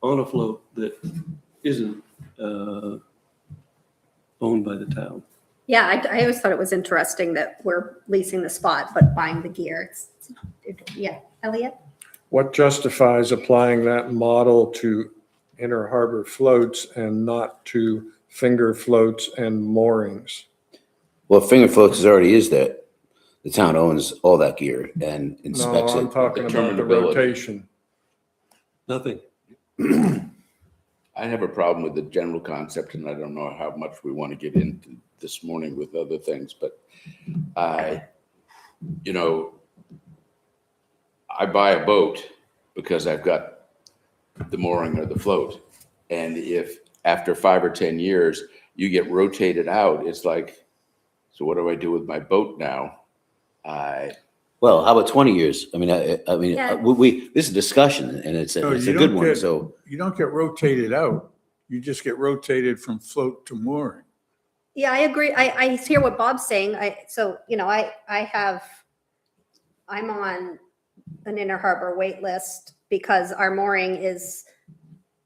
on a float that isn't owned by the town. Yeah, I always thought it was interesting that we're leasing the spot, but buying the gear. Yeah, Elliot? What justifies applying that model to Inner Harbor floats and not to finger floats and moorings? well, finger floats already is that. The town owns all that gear and No, inspects I'm it. talking about the Determinability. rotation. Nothing. I have a problem with the general concept, and I don't know how much we want to get into this morning with other things, but I buy a boat because I've got the mooring or the float. And if after 5 or 10 years, you get rotated out, it's like, so what do I do with my boat now? Well, how about 20 years? I mean, Yeah. this is a discussion and it's No, a you good don't one, get- so. You don't get rotated out. You just get rotated from float to mooring. Yeah, I agree. I hear what Bob's saying. I'm on an Inner Harbor wait list because our mooring is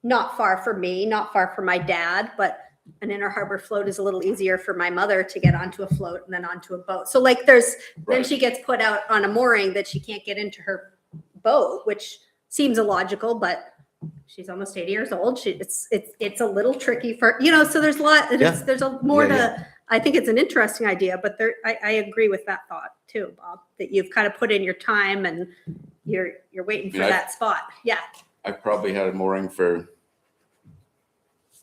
not far from me, not far from my dad, but an Inner Harbor float is a little easier for my mother to get onto a float and then onto a boat. So like then Right. she gets put out on a mooring that she can't get into her boat, which seems illogical, but she's almost 80 years old. It's a little tricky for, so there's a lot, there's a more Yeah, to, I think it's an interesting idea, but I agree with that thought too, Bob, that you've kind of put in your time and you're waiting for Yeah, that spot. Yeah. I've probably had a mooring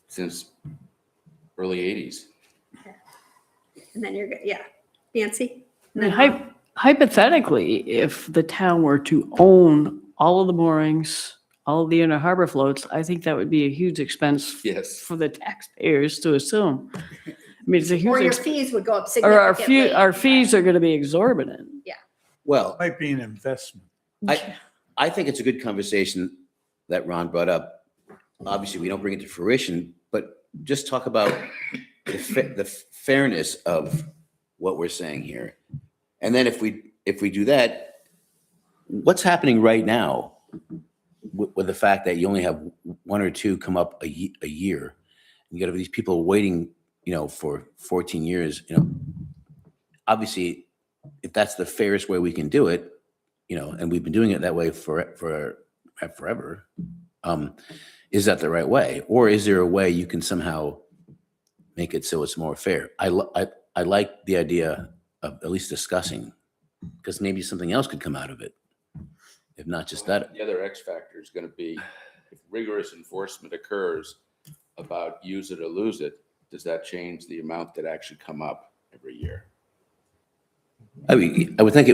since early 80s. And then you're good. Yeah. Nancy? I mean, hypothetically, if the town were to own all of the moorings, all of the inner harbor floats, I think that would be a huge expense Yes. for the taxpayers to assume. I mean, it's a Or huge, your ex- fees would go up or our significantly. our fees are gonna be exorbitant. Well, Might be an investment. I think it's a good conversation that Ron brought up. Obviously, we don't bring it to fruition, but just talk about the fairness of what we're saying here. And then if we do that, what's happening right now with the fact that you only have one or two come up a year? You got these people waiting, for 14 years, obviously, if that's the fairest way we can do it, and we've been doing it that way for forever, is that the right way? Or is there a way you can somehow make it so it's more fair? I like the idea of at least discussing, because maybe something else could come out of it, if not just that. The other X factor is going to be if rigorous enforcement occurs about use it or lose it, does that change the amount that actually come up every year? I mean, I would think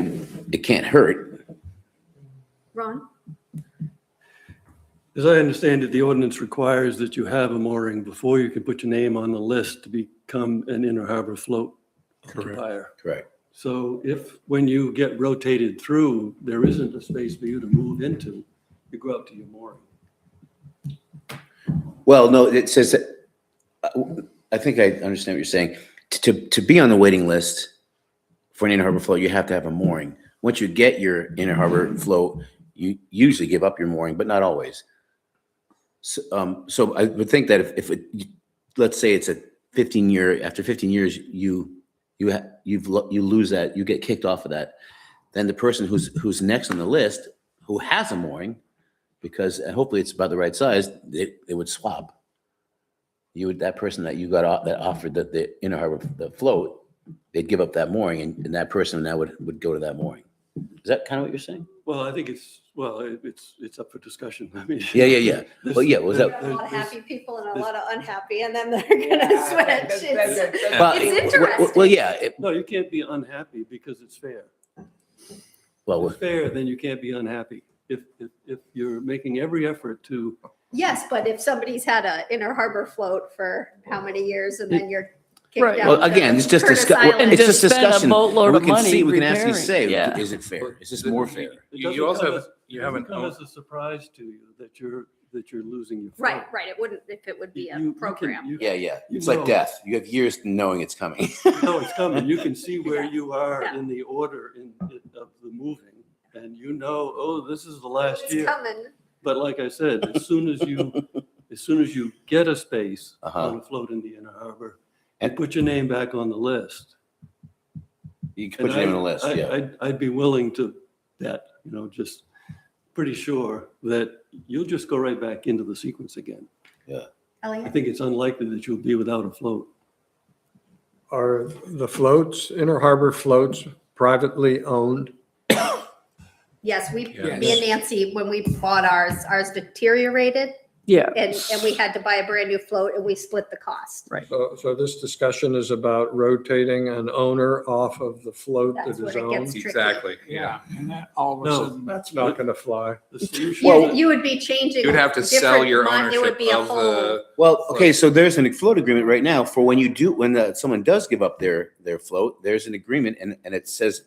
it can't hurt. Ron? As I understand it, the ordinance requires that you have a mooring before you can put your name on the list to become an inner harbor float occupier. Correct. So if, when you get rotated through, there isn't a space for you to move into, you go out to your mooring. Well, no, it says that, I think I understand what you're saying. To be on the waiting list for an inner harbor float, you have to have a mooring. Once you get your inner harbor float, you usually give up your mooring, but not always. So I would think that if let's say it's a 15-year, after 15 years, you lose that, you get kicked off of that, then the person who's next on the list, who has a mooring, because hopefully it's about the right size, they would swap. That person that you got that offered the inner harbor the float, they'd give up that mooring, and that person now would go to that mooring. Is that kind of what you're saying? Well, I think it's up for discussion. I mean. Yeah. Well, yeah, was that? A lot of happy people and a lot of unhappy, and then they're gonna switch. It's interesting. Well, yeah. No, you can't be unhappy because it's fair. If Well, it's fair, then you can't be unhappy. If you're making every effort to, Yes, but if somebody's had a inner harbor float for how many years and then you're kicked Right. out. well, again, it's just Curtis discussion. Island. It's just And to spend a discussion. boatload We of can money see, we can actually repairing, say, yeah. is it fair? Is this more fair? it You doesn't also come have- as- you it have doesn't an come own- as a surprise to you that you're losing your. Right, float. right. It wouldn't, if it would be You a can- program. you Yeah. You It's like know. death. You have years knowing it's coming. No, it's coming. You can see where you are Yeah. in the order of the moving, and oh, this is the last It's year. coming. But like I said, as soon as you get a space Uh-huh. on a float in the inner harbor, And- and put your name back on the list. You can put your name on the list, yeah. I'd be willing to bet, just pretty sure that you'll just go right back into the sequence again. I Elliot? think it's unlikely that you'll be without a float. Are the floats, inner harbor floats, privately owned? Yes, me Yes. and Nancy, when we bought ours deteriorated Yeah. and we had to buy a brand new float and we split the cost. So this discussion is about rotating an owner off of the float that That's is when it gets owned? tricky. Exactly, yeah. And that all of a No. sudden, That's not going to fly. The solution. You would be changing. You'd have to sell different your mon- It would ownership be a of whole. the, Well, okay, so there's a float agreement right now for when someone does give up their float, there's an agreement and it says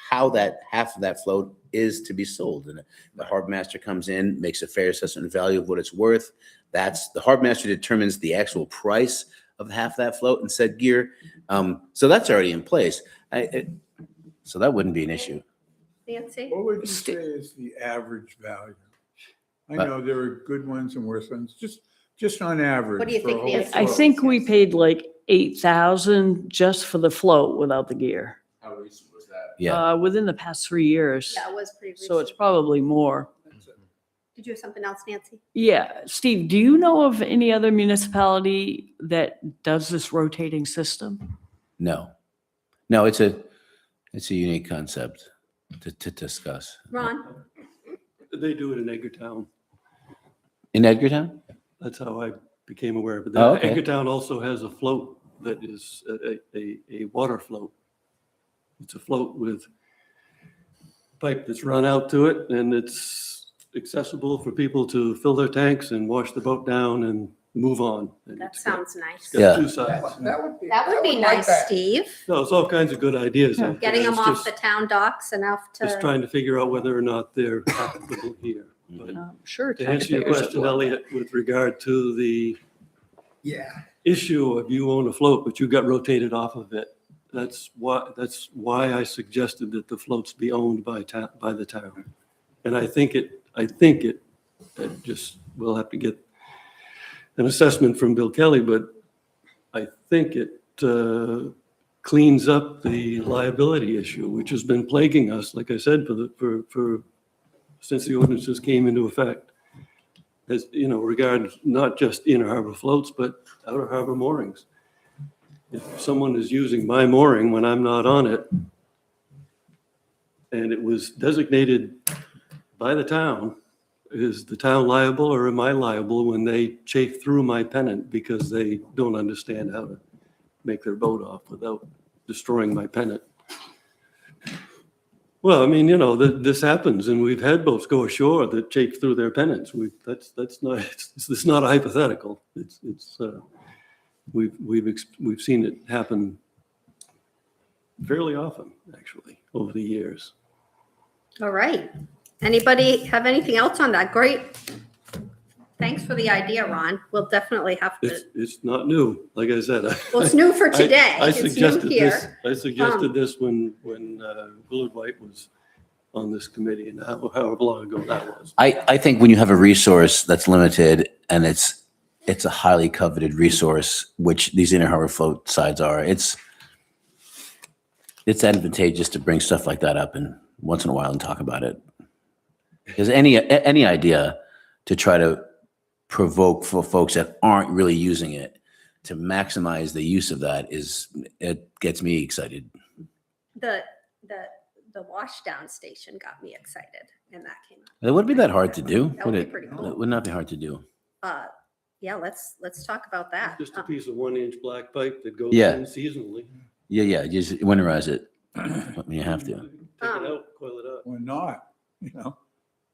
how that half of that float is to be sold. And the harbor master comes in, makes a fair assessment of value of what it's worth. The harbor master determines the actual price of half that float and said gear. So that's already in place. So that wouldn't be an issue. Nancy? what would you say is the average value? I know there are good ones and worse ones, just on average. What do you for a think, whole Nancy? I float. think we paid like 8,000 just for the float without the gear. How recent was that? yeah. Within the past 3 years. Yeah, it was pretty recent. So it's probably more. Did you have something else, Nancy? Yeah, Steve, do you know of any other municipality that does this rotating system? No. No, it's a unique concept to discuss. Ron? They do it in Edgartown. In Edgartown? That's how I became aware of it. Oh, okay. Edgartown also has a float that is a water float. It's a float with pipe that's run out to it, and it's accessible for people to fill their tanks and wash the boat down and move on. And That it's got- sounds nice. It's got Yeah. two sides. That would be. That would be I like nice, that. Steve. No, it's all kinds of good ideas. out there. Getting them It's off the just- town docks and off Just to, trying to figure out whether or not they're applicable here. But Sure. to answer your taxpayers question, would want Elliot, with regard to the Yeah. issue of you own a float, but you got rotated off of it, that's why I suggested that the floats be owned by the town. And I think it just, we'll have to get an assessment from Bill Kelly, but I think it cleans up the liability issue, which has been plaguing us, like I said, for since the ordinances came into effect. As, regard not just inner harbor floats, but outer harbor moorings. If someone is using my mooring when I'm not on it, and it was designated by the town, is the town liable or am I liable when they chafe through my pennant because they don't understand how to make their boat off without destroying my pennant? Well, I mean, this happens, and we've had boats go ashore that chafe through their pennants. That's not a hypothetical. We've seen it happen fairly often, actually, over the years. all right. Anybody have anything else on that? Great. Thanks for the idea, Ron. We'll definitely have to, It's not new, like I said. well, it's new for I- today. I It's new suggested this, here. I suggested this when Willard White was on this committee, and however long ago that was. I think when you have a resource that's limited and it's a highly coveted resource, which these inner harbor float sides are, it's advantageous to bring stuff like that up and once in a while and talk about it. Because any idea to try to provoke for folks that aren't really using it to maximize the use of that it gets me excited. The washdown station got me excited and that came up. It wouldn't be that hard to do, That would would it? be pretty cool. It would not be hard to do. Yeah, let's talk about that. Just a piece of 1-inch black pipe that goes Yeah. in seasonally. Yeah, just winterize it when you have to. Take it out, coil it up. Or not,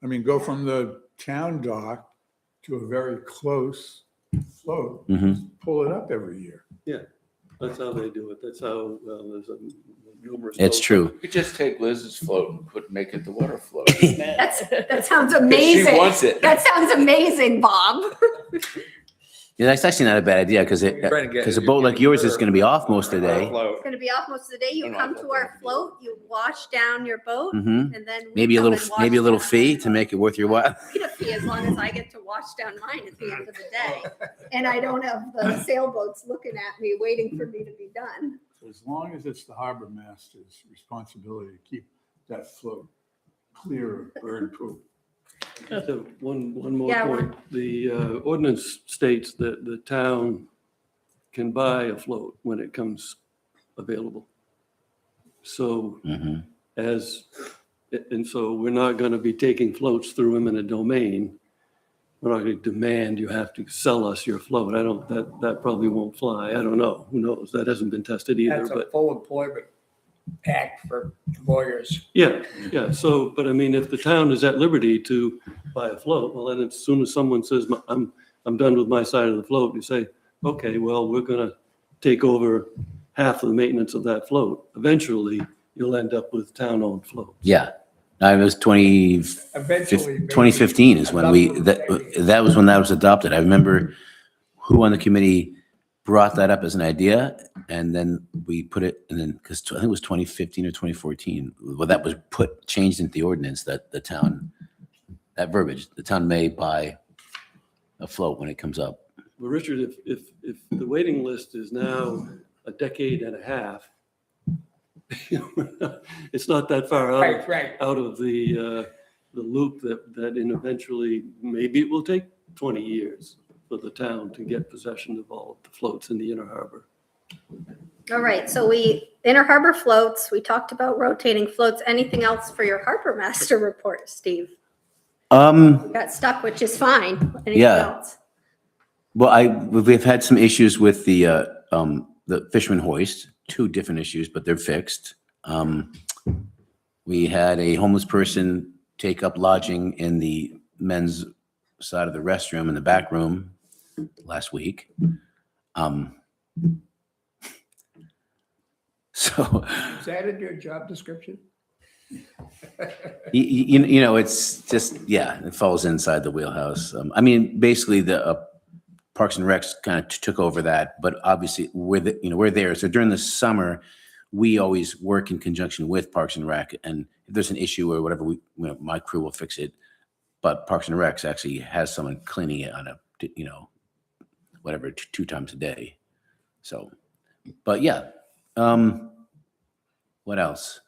I mean, go from the town dock to a very close float, Mhm. pull it up every year. That's how they do it. That's how, there's numerous. It's boats. true. You could just take Liz's float and make it the water float. That sounds She amazing. wants it. That sounds amazing, Bob. Yeah, that's actually not a bad idea because a boat like yours is going to be off most of the day. It's gonna be off most of the day. You No, come no, to no, our no. float, you wash down your boat, Mhm. and then we Maybe a come little, and wash maybe a little down. fee to make it worth your while. Need a fee as long as I get to wash down mine at the end of the day. And I don't have the sailboats looking at me, waiting for me to be done. As long as it's the harbor master's responsibility to keep that float clear of bird poop. So one more Yeah, point. The ordinance states that the town can buy a float when it comes available. So Mhm. so we're not going to be taking floats through eminent domain. We're not going to demand you have to sell us your float. That probably won't fly. I don't know. Who knows? That hasn't been tested either, That's a but. full employment act for lawyers. Yeah. So, but I mean, if the town is at liberty to buy a float, well, then as soon as someone says, I'm done with my side of the float, you say, okay, well, we're going to take over half of the maintenance of that float. Eventually, you'll end up with town-owned floats. Yeah. It was Eventually. maybe 2015 is when that was when that was adopted. I remember who on the committee brought that up as an idea, and then we put it, and then, because I think it was 2015 or 2014, well, that was changed into the ordinance that the town, that verbiage, the town may buy a float when it comes up. Well, Richard, if the waiting list is now a decade and a half, It's not that far right. out of the loop that in eventually, maybe it will take 20 years for the town to get possession of all of the floats in the Inner Harbor. All right, so Inner Harbor floats, we talked about rotating floats. Anything else for your harbor master report, Steve? We got stuck, which is fine. Anything Yeah. else? Well, we've had some issues with the fisherman hoist, 2 different issues, but they're fixed. We had a homeless person take up lodging in the men's side of the restroom in the back room last week. So, Is that in your job description? you know, it's just, yeah, it falls inside the wheelhouse. I mean, basically the Parks and Recs kind of took over that, but obviously we're there. So during the summer, we always work in conjunction with Parks and Rec, and if there's an issue or whatever, my crew will fix it. But Parks and Recs actually has someone cleaning it on whatever, 2 times a day. So, but yeah. What else?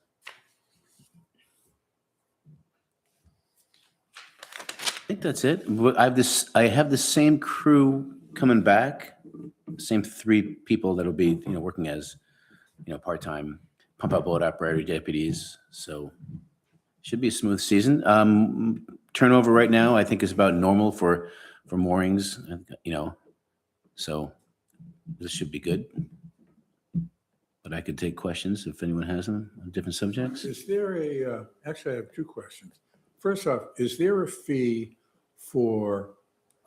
I think that's it. I have the same crew coming back, same 3 people that'll be, working as, part-time pump out boat operator deputies. So should be a smooth season. Turnover right now, I think is about normal for moorings, so this should be good. But I could take questions if anyone has them on different subjects. Is there actually I have 2 questions. First off, is there a fee for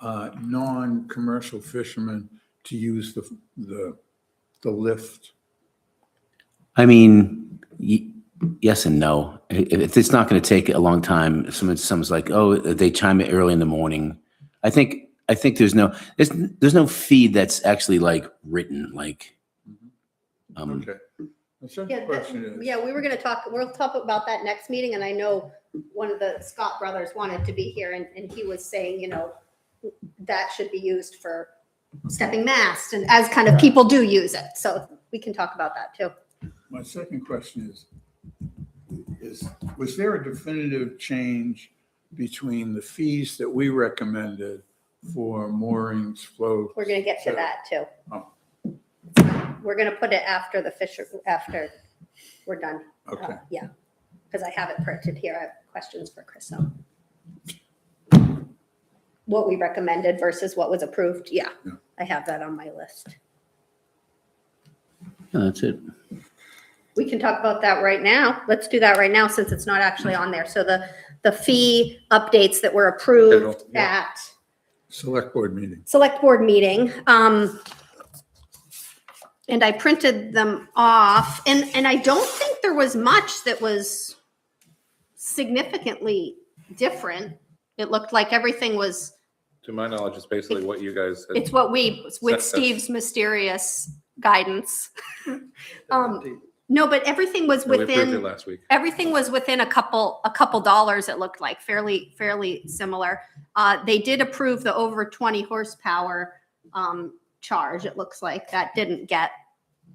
non-commercial fishermen to use the lift? I mean, yes and no. If it's not going to take a long time, if someone's like, oh, they chime it early in the morning. I think there's no fee that's actually like written, like. Okay. The second Yeah, question is. yeah, we'll talk about that next meeting, and I know one of the Scott brothers wanted to be here, and he was saying, that should be used for stepping mast, and as kind of people do use it, so we can talk about that too. My second question is was there a definitive change between the fees that we recommended for moorings, floats? We're gonna get to that too. Oh. We're gonna put it after after we're done. Okay. Yeah, because I have it printed here. I have questions for Chris. What we recommended versus what was approved. Yeah, Yeah. I have that on my list. Yeah, that's it. We can talk about that right now. Let's do that right now since it's not actually on there. So the fee updates that were approved Yeah. at Select board meeting. select board meeting. And I printed them off, and I don't think there was much that was significantly different. It looked like everything was, To my knowledge, it's basically what you guys had. it's what with That's- Steve's mysterious guidance. No, but everything was we approved it within, last week. everything was within a couple dollars, it looked like, fairly similar. They did approve the over 20 horsepower charge, it looks like. That didn't get,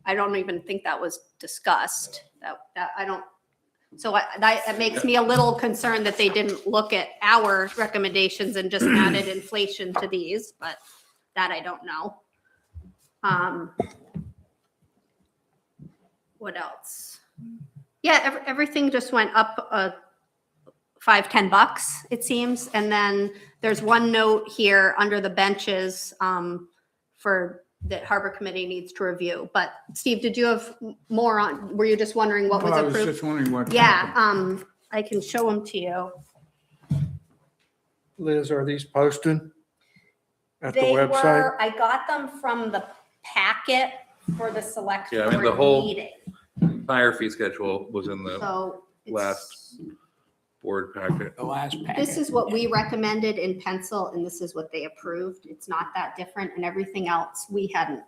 I don't even think that was discussed. That makes me a little concerned that they didn't look at our recommendations and just added inflation to these, but that I don't know. What else? Yeah, everything just went up $5-10, it seems. And then there's one note here under the benches for that Harbor Committee needs to review. But Steve, did you have more on? Were you just wondering what was Well, I was approved? just wondering what. Yeah, happened. I can show them to you. Liz, are these posted at the They website? were, I got them from the packet for the select Yeah, I mean, the board whole- meeting. Fire fee schedule was in the So it's- last board packet. The last packet. This is what we recommended in pencil, and this is what they approved. It's not that different, and everything else, we hadn't,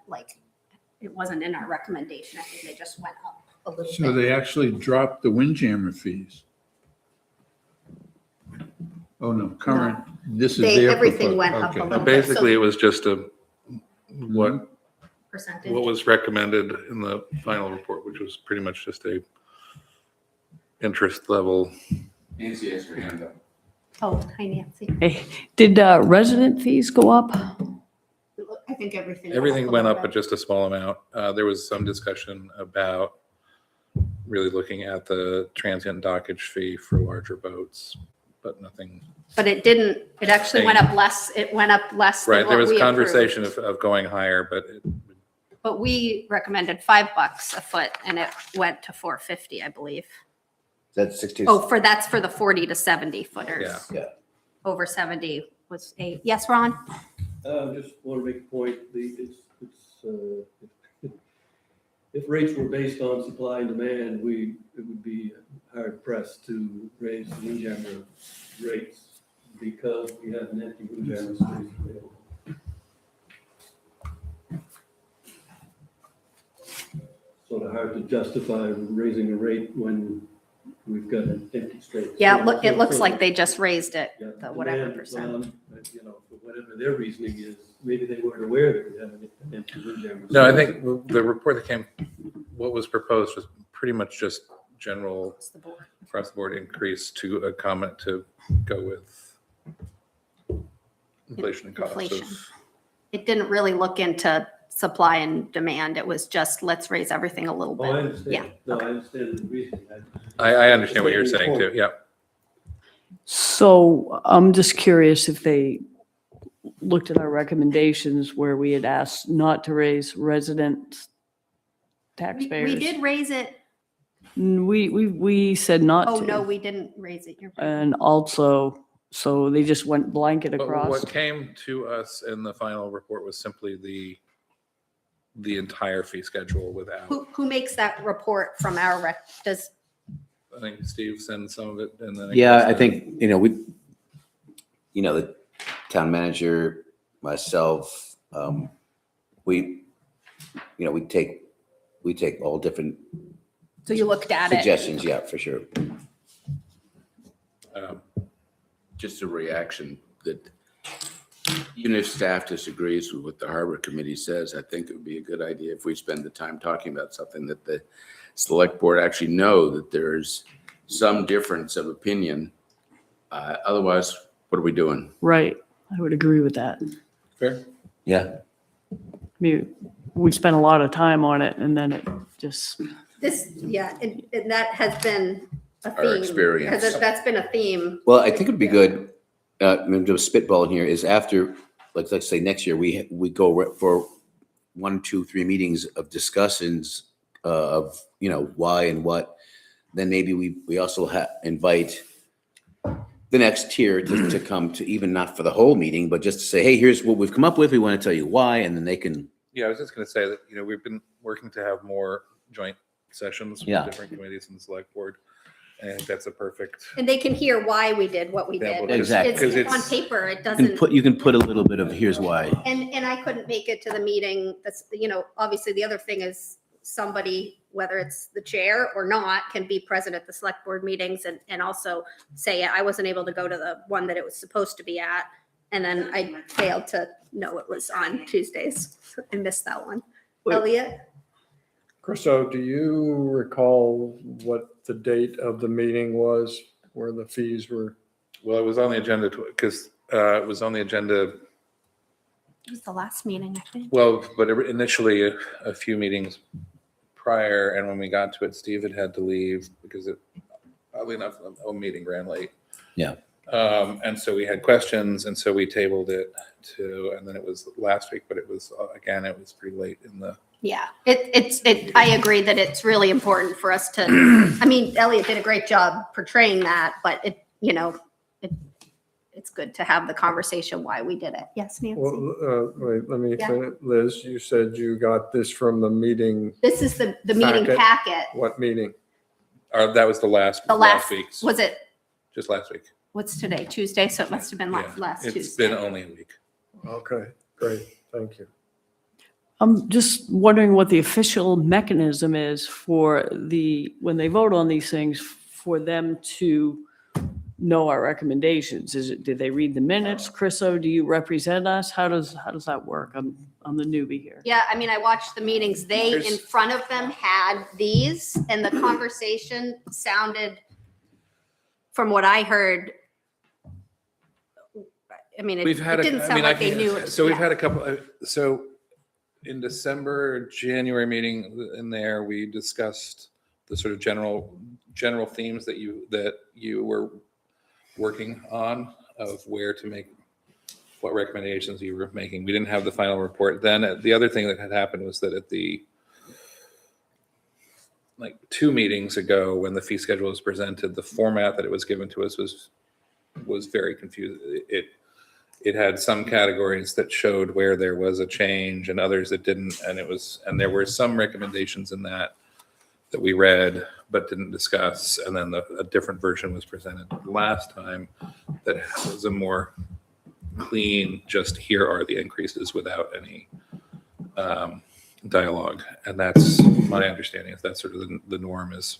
it wasn't in our recommendation. I think they just went up a little So bit. they actually dropped the windjammer fees. Oh, no, current, this is their. Everything proposal. went up a Okay. little bit. Basically, it So was just what percentage. was recommended in the final report, which was pretty much just a interest level. Nancy has her hand up. Oh, hi Nancy. Hey, did resident fees go up? I think everything. Everything went up, but just a small amount. There was some discussion about really looking at the transient dockage fee for larger boats, but nothing. But it didn't, it actually went up less, it went up less than Right, there what was we approved. conversation of going higher, but But we recommended $5 a foot and it went to $4.50, I believe. That's 60. Oh, that's for the 40 to 70 footers. Yeah. Yeah. Over 70 was 8. Yes, Ron? Just want to make a point, if rates were based on supply and demand, it would be hard pressed to raise the windjammer rates because we have an empty windjammer space available. Sort of hard to justify raising a rate when we've got an empty space. Yeah, look, it looks like they just raised it, Yeah, the whatever demand, percent. You know, for whatever their reasoning is, maybe they weren't aware that we have an empty windjammer. no, I space. think the report that came, what was proposed was pretty much just general It's the board. across the board increase to a comment to go with inflation and cost Inflation. of. It didn't really look into supply and demand. It was just, let's raise everything a little Oh, I bit. understand. Yeah, No, okay. I understand the reasoning. I understand what you're saying too, yeah. So I'm just curious if they looked at our recommendations where we had asked not to raise resident taxpayers. We did raise it. We said not to. Oh, no, we didn't raise it. You're right. And also, so they just went blanket But across. what came to us in the final report was simply the entire fee schedule without, Who makes that report from our does, I think Steve sends some of it and then. Yeah, I think, the town manager, myself, we take all different so you looked at it? suggestions, yeah, for sure. Just a reaction that even if staff disagrees with what the harbor committee says, I think it would be a good idea if we spend the time talking about something that the select board actually know that there's some difference of opinion. Otherwise, what are we doing? Right, I would agree with that. Fair. Yeah. I mean, we spent a lot of time on it and then it just, This, yeah, and that has been a theme. Our experience. That's been a theme. Well, I think it'd be good, I'm just spitballing here, is after, like, let's say next year, we go for 1, 2, 3 meetings of discussions of, why and what. Then maybe we also invite the next tier to come to, even not for the whole meeting, but just to say, hey, here's what we've come up with. We want to tell you why, and then they can. Yeah, I was just gonna say that, we've been working to have more joint sessions with Yeah. different committees in the select board. And I think that's a perfect, And they can hear why we did what we Yeah, did. well, Exactly. It's 'cause on it's- paper, it You doesn't. can put a little bit of here's why. And I couldn't make it to the meeting. That's, obviously the other thing is somebody, whether it's the chair or not, can be present at the select board meetings and also say, I wasn't able to go to the one that it was supposed to be at. And then I failed to know it was on Tuesdays. I missed that one. Wait. Elliot? Chriso, do you recall what the date of the meeting was where the fees were? well, it was on the agenda because it was on the agenda, It was the last meeting, I think. well, but initially a few meetings prior, and when we got to it, Steve had to leave because oddly enough, a meeting ran late. Yeah. And so we had questions, and so we tabled it and then it was last week, but it was, again, it was pretty late in the. Yeah, I agree that it's really important for us to, I mean, Elliot did a great job portraying that, but it's good to have the conversation why we did it. Yes, Nancy? Well, wait, let me Yeah. finish. Liz, you said you got this from the meeting. This is the meeting Packet. packet. What meeting? That was the last week's, Was it, just last week. what's today, Tuesday? So it must have been Yeah, last Tuesday. It's been only a week. Okay, great, thank you. I'm just wondering what the official mechanism is for when they vote on these things, for them to know our recommendations. Did they read the minutes? Chriso, do you represent us? How does that work? I'm the newbie here. Yeah, I mean, I watched the meetings. They, in There's- front of them, had these, and the conversation sounded from what I heard, I mean, it We've had, didn't I sound mean, like they knew. so we've yeah. had a couple, so in December, January meeting in there, we discussed the sort of general themes that you were working on of where to make, what recommendations you were making. We didn't have the final report. Then the other thing that had happened was that at the, like 2 meetings ago, when the fee schedule was presented, the format that it was given to us was very confusing. It had some categories that showed where there was a change and others that didn't, and there were some recommendations in that we read but didn't discuss, and then a different version was presented last time that was a more clean, just here are the increases without any dialogue. And that's my understanding, if that's sort of the norm is,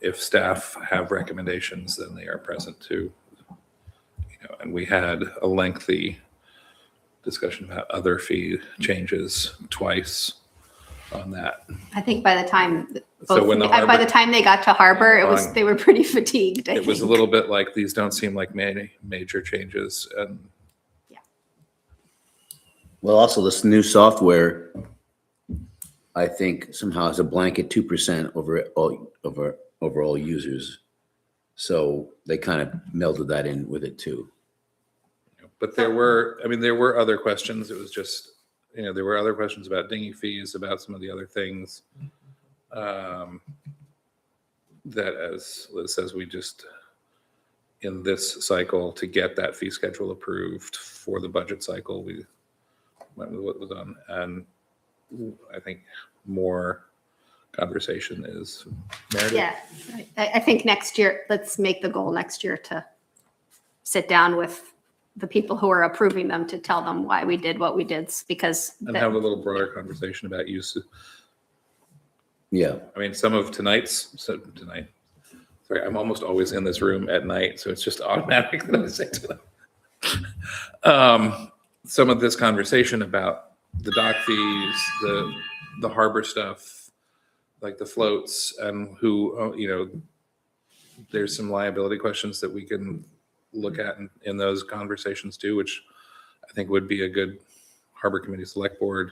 if staff have recommendations, then they are present too. And we had a lengthy discussion about other fee changes twice on that. I think by the time So when the by the Harbor- time they got to Harbor, they were pretty fatigued. I It was a think. little bit like, these don't seem like major changes, and Well, also this new software, I think somehow has a blanket 2% over all users. So they kind of melded that in with it too. but there were other questions. It was just, there were other questions about dinghy fees, about some of the other things. That, as Liz says, we just, in this cycle, to get that fee schedule approved for the budget cycle, we went with what was on. And I think more conversation is merited. Yeah, I think next year, let's make the goal next year to sit down with the people who are approving them to tell them why we did what we did, because And have a little broader conversation about use. Yeah. I mean, some of tonight, sorry, I'm almost always in this room at night, so it's just automatic that I say tonight. Some of this conversation about the dock fees, the harbor stuff, like the floats, and who, there's some liability questions that we can look at in those conversations too, which I think would be a good Harbor Committee Select Board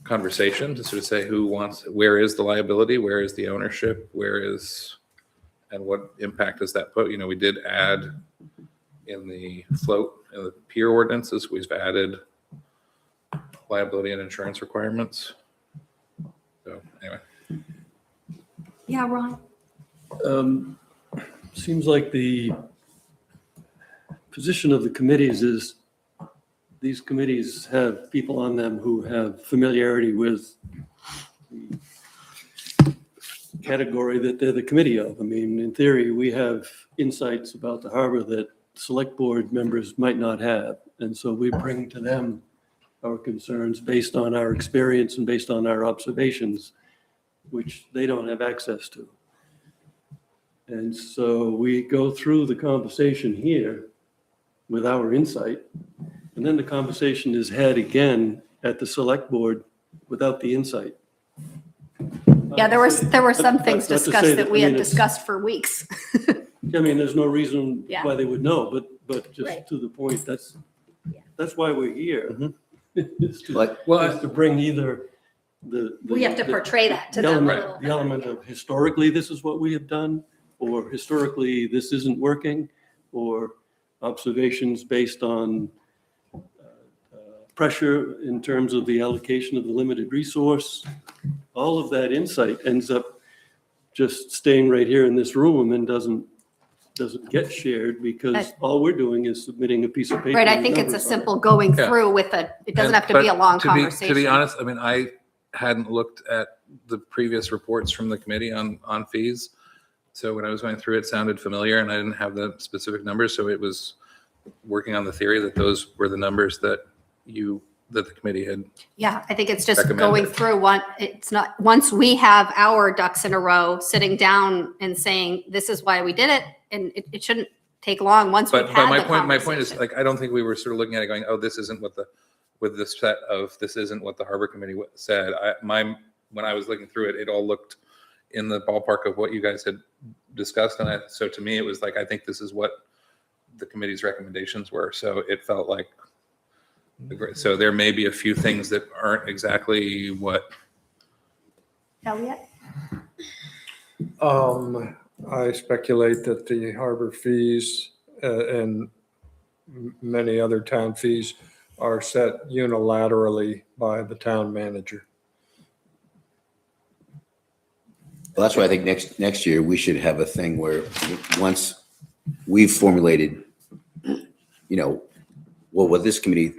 conversation to sort of say where is the liability, where is the ownership, and what impact does that put? We did add in the pier ordinances, we've added liability and insurance requirements. So anyway. Yeah, Ron. Seems like the position of the committees is these committees have people on them who have familiarity with the category that they're the committee of. I mean, in theory, we have insights about the harbor that select board members might not have. And so we bring to them our concerns based on our experience and based on our observations, which they don't have access to. And so we go through the conversation here with our insight, and then the conversation is had again at the select board without the insight. Yeah, there were some things Not to say discussed that we I had mean, it's- discussed for weeks. I mean, there's no reason Yeah. why they would know, but Right. just to the point, that's Yeah. why we're here. Is to- Like, is to bring either the. We have to the- portray that to the them a element- little The bit. element of historically, this is what we have done, or historically, this isn't working, or observations based on pressure in terms of the allocation of the limited resource. All of that insight ends up just staying right here in this room and doesn't get shared because all we're doing is submitting a piece of paper. Right, I with think it's a numbers on it. simple going Yeah. through with it doesn't have to be a But long to be conversation. honest, I mean, I hadn't looked at the previous reports from the committee on fees. So when I was going through it, sounded familiar, and I didn't have the specific numbers. So it was working on the theory that those were the numbers that the committee had. Yeah, I think it's just Recommend going it. through once we have our ducks in a row, sitting down and saying, this is why we did it. And it shouldn't take long once we've But had my the point is, conversation. like, I don't think we were sort of looking at it going, oh, this isn't what this isn't what the Harbor Committee said. When I was looking through it, it all looked in the ballpark of what you guys had discussed. And so to me, it was like, I think this is what the committee's recommendations were. So it felt like, so there may be a few things that aren't exactly what. Elliot? I speculate that the harbor fees and many other town fees are set unilaterally by the town manager. Well, that's why I think next year we should have a thing where once we've formulated, what this committee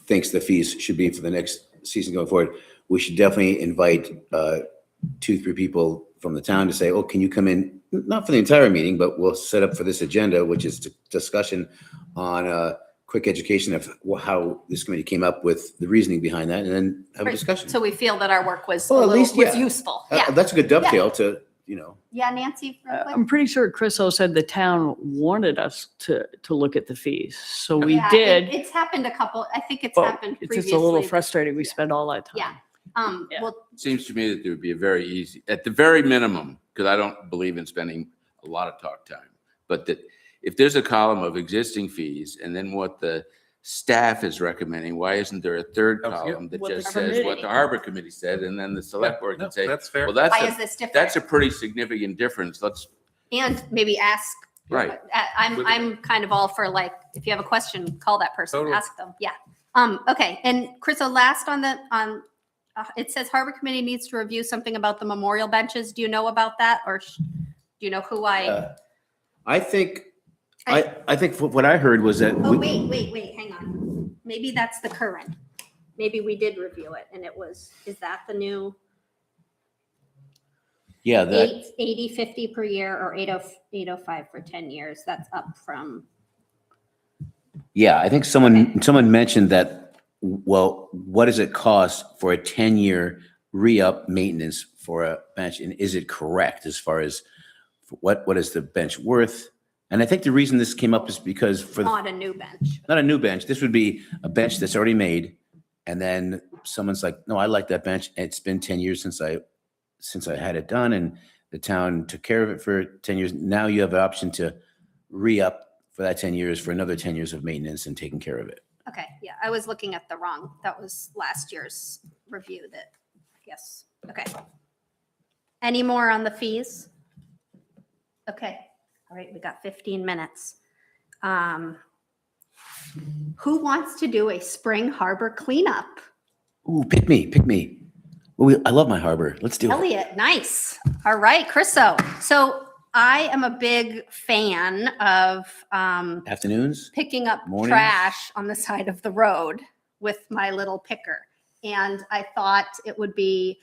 thinks the fees should be for the next season going forward, we should definitely invite 2-3 people from the town to say, oh, can you come in, not for the entire meeting, but we'll set up for this agenda, which is discussion on quick education of how this committee came up with the reasoning behind that, and then have a discussion. So we feel that our work was Well, at least, was yeah. useful. Yeah. That's a good dovetail to, Yeah, Nancy, real quick? I'm pretty sure Chriso said the town wanted us to look at the fees. So we Yeah, did, It's happened I think it's but happened it's previously. just a little frustrating. We spent all that time. Yeah. Yeah. Well, Seems to me that there would be a very easy, at the very minimum, because I don't believe in spending a lot of talk time, but that if there's a column of existing fees and then what the staff is recommending, why isn't there a third Yeah. column that What the just says what committee- the harbor committee said, and then the select board No, can say, that's fair. well, that's why is a, this different? that's a pretty significant difference. Let's, And maybe ask. right. I'm kind of all for like, if you have a question, call that person, Totally. ask them. Yeah. Okay. And Chris, last it says Harbor Committee needs to review something about the memorial benches. Do you know about that? Or do you know who I think what I heard was that. Oh, wait, hang on. Maybe that's the current. Maybe we did review it and is that the new Yeah, that, 80/50 per year or 805 for 10 years? That's up from, yeah, I think someone mentioned that, well, what does it cost for a 10-year re-up maintenance for a bench? And is it correct as far as what is the bench worth? And I think the reason this came up is because not a new bench. not a new bench, this would be a bench that's already made. And then someone's like, no, I like that bench. It's been 10 years since I had it done, and the town took care of it for 10 years. Now you have an option to re-up for that 10 years for another 10 years of maintenance and taking care of it. Okay, yeah, I was looking at that was last year's review that, yes, okay. Any more on the fees? Okay, all right, we got 15 minutes. Who wants to do a spring harbor cleanup? Ooh, pick me. Well, I love my harbor. Let's do it. Elliot, nice. All right, Chriso. So I am a big fan of Afternoons? picking up Mornings? trash on the side of the road with my little picker. And I thought it would be,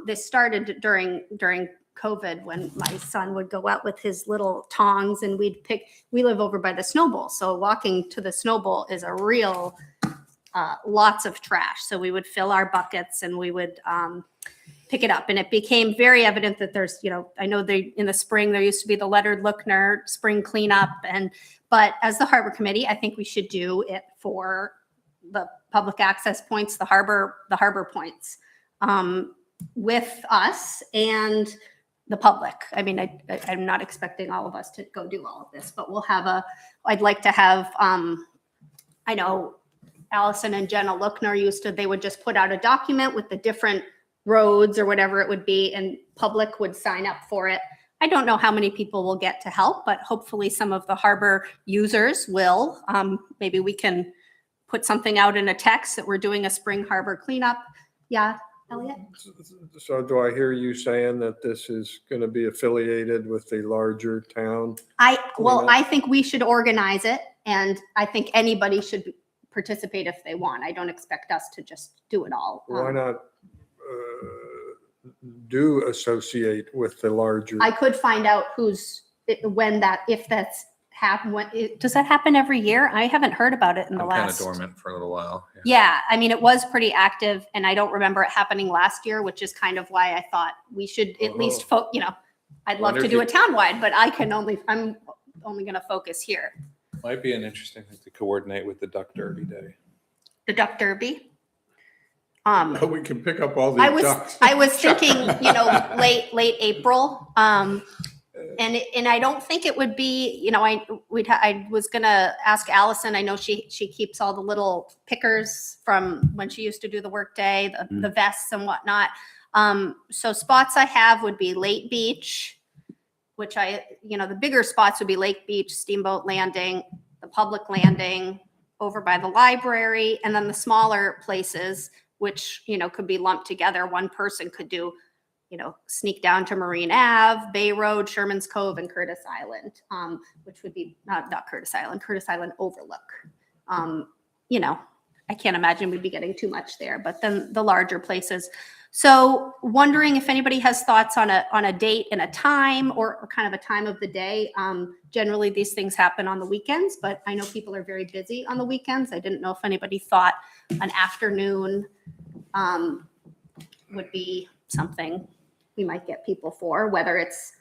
this started during COVID when my son would go out with his little tongs and we live over by the Snow Bowl. So walking to the Snow Bowl is a real, lots of trash. So we would fill our buckets and we would pick it up. And it became very evident that there's, I know in the spring, there used to be the Leonard Lookner spring cleanup. But as the Harbor Committee, I think we should do it for the public access points, the harbor points, with us and the public. I mean, I'm not expecting all of us to go do all of this, but I'd like to have, I know Allison and Jenna Lookner they would just put out a document with the different roads or whatever it would be, and public would sign up for it. I don't know how many people will get to help, but hopefully some of the harbor users will. Maybe we can put something out in a text that we're doing a spring harbor cleanup. Yeah, Elliot? So do I hear you saying that this is going to be affiliated with the larger town? I think we should organize it, and I think anybody should participate if they want. I don't expect us to just do it all. Why not do associate with the larger? I could find out if that's happened. Does that happen every year? I haven't heard about it in the I'm kind of last. dormant for a little while. Yeah, I mean, it was pretty active, and I don't remember it happening last year, which is kind of why I thought we should at least, I'd love Wonder to if do you- it townwide, but I'm only going to focus here. Might be an interesting thing to coordinate with the Duck Derby Day. The Duck Derby. We can pick up all I these was, ducks. I was thinking, late April. And I don't think it would be, I was gonna ask Allison, I know she keeps all the little pickers from when she used to do the workday, the vests and whatnot. So spots I have would be Lake Beach, which the bigger spots would be Lake Beach, Steamboat Landing, the public landing, over by the library, and then the smaller places, which, could be lumped together. One person could do, sneak down to Marine Ave, Bay Road, Sherman's Cove, and Curtis Island, which would be not Curtis Island Overlook. I can't imagine we'd be getting too much there, but then the larger places. So wondering if anybody has thoughts on a date and a time or kind of a time of the day. Generally, these things happen on the weekends, but I know people are very busy on the weekends. I didn't know if anybody thought an afternoon would be something we might get people for, whether it's,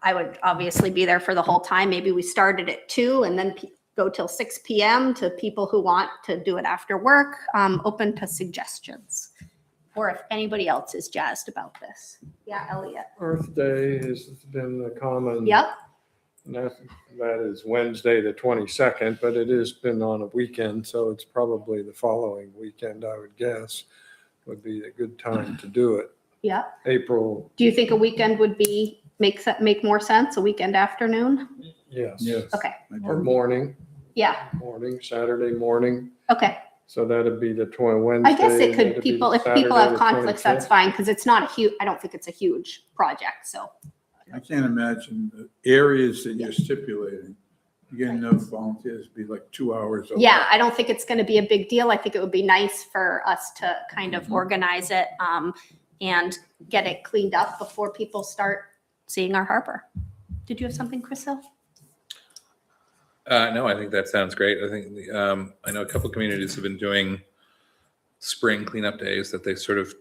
I would obviously be there for the whole time. Maybe we started at 2 and then go till 6 p.m. to people who want to do it after work. Open to suggestions. Or if anybody else is jazzed about this. Yeah, Elliot. Earth Day has been the common. Yep. And that is Wednesday, the 22nd, but it has been on a weekend, so it's probably the following weekend, I would guess, would be a good time to do it. Yeah. April, Do you think a weekend would make more sense? A weekend afternoon? yes. Yes. Okay. Or morning, Yeah. Saturday morning. Okay. So that'd be the Wednesday. I guess it that'd could, be if people Saturday, have the conflicts, that's 25th. fine, because it's not a huge, I don't think it's a huge project, so. I can't imagine the areas that you're stipulating. You get enough volunteers, it'd be like 2 hours. over. Yeah, I don't think it's going to be a big deal. I think it would be nice for us to kind of organize it and get it cleaned up before people start seeing our harbor. Did you have something, Chrisel? No, I think that sounds great. I think I know a couple communities have been doing spring cleanup days that they sort of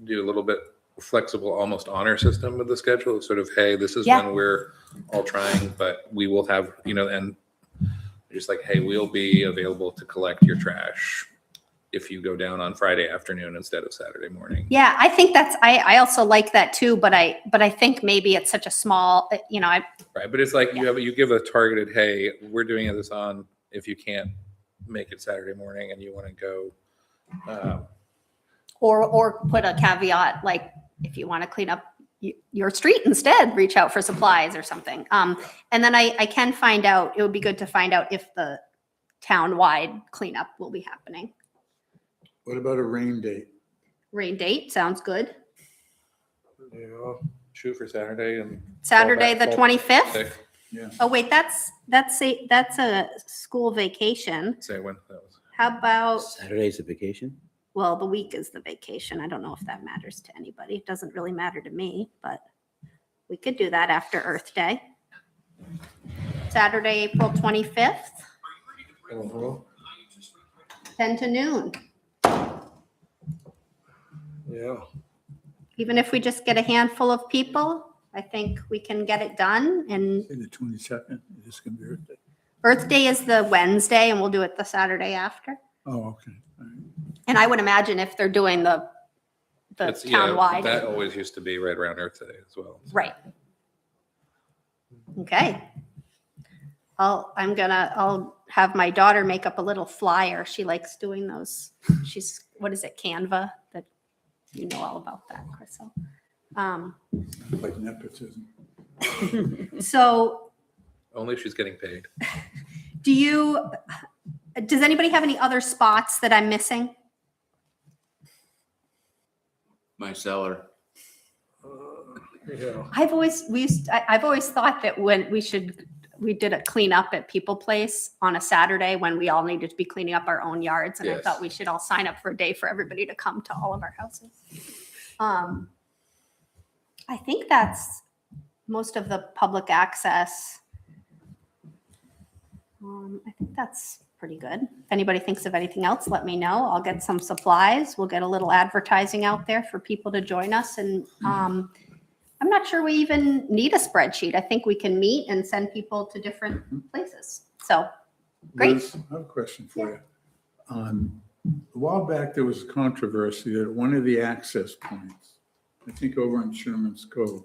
do a little bit flexible, almost honor system with the schedule. Sort of, hey, this is Yeah. when we're all trying, but we will have, and just like, hey, we'll be available to collect your trash if you go down on Friday afternoon instead of Saturday morning. Yeah, I think I also like that too, but I think maybe it's such a small, Right, but it's like you give a targeted, hey, we're doing this on if you can't make it Saturday morning and you want to go. or put a caveat, like if you want to clean up your street instead, reach out for supplies or something. And then I can find out, it would be good to find out if the town-wide cleanup will be happening. What about a rain date? Rain date, sounds good. Yeah. Shoot for Saturday and. Saturday, the fall back 25th? sick. Oh, wait, that's a school vacation. Say when that was. How about, Saturday's a vacation? well, the week is the vacation. I don't know if that matters to anybody. It doesn't really matter to me, but we could do that after Earth Day. Saturday, April 25th, Uh-huh. 10 to noon. Yeah. Even if we just get a handful of people, I think we can get it done. And Say the 22nd, is this gonna be Earth Day? Earth Day is the Wednesday and we'll do it the Saturday after. Oh, okay. All right. And I would imagine if they're doing the It's- yeah, town-wide. That always used to be right around Earth Day as well. Right. Okay. I'll have my daughter make up a little flyer. She likes doing those. What is it, Canva? That you know all about that, Crystal. Like nepotism. So Only if she's getting paid. does anybody have any other spots that I'm missing? My cellar. Yeah. I've always thought that when we did a cleanup at People Place on a Saturday when we all needed to be cleaning up our own yards. And I Yes. thought we should all sign up for a day for everybody to come to all of our houses. I think that's most of the public access. I think that's pretty good. If anybody thinks of anything else, let me know. I'll get some supplies. We'll get a little advertising out there for people to join us. And I'm not sure we even need a spreadsheet. I think we can meet and send people to different places. So, great. Liz, I have a question for you. A while back, there was controversy that one of the access points, I think over in Sherman's Cove,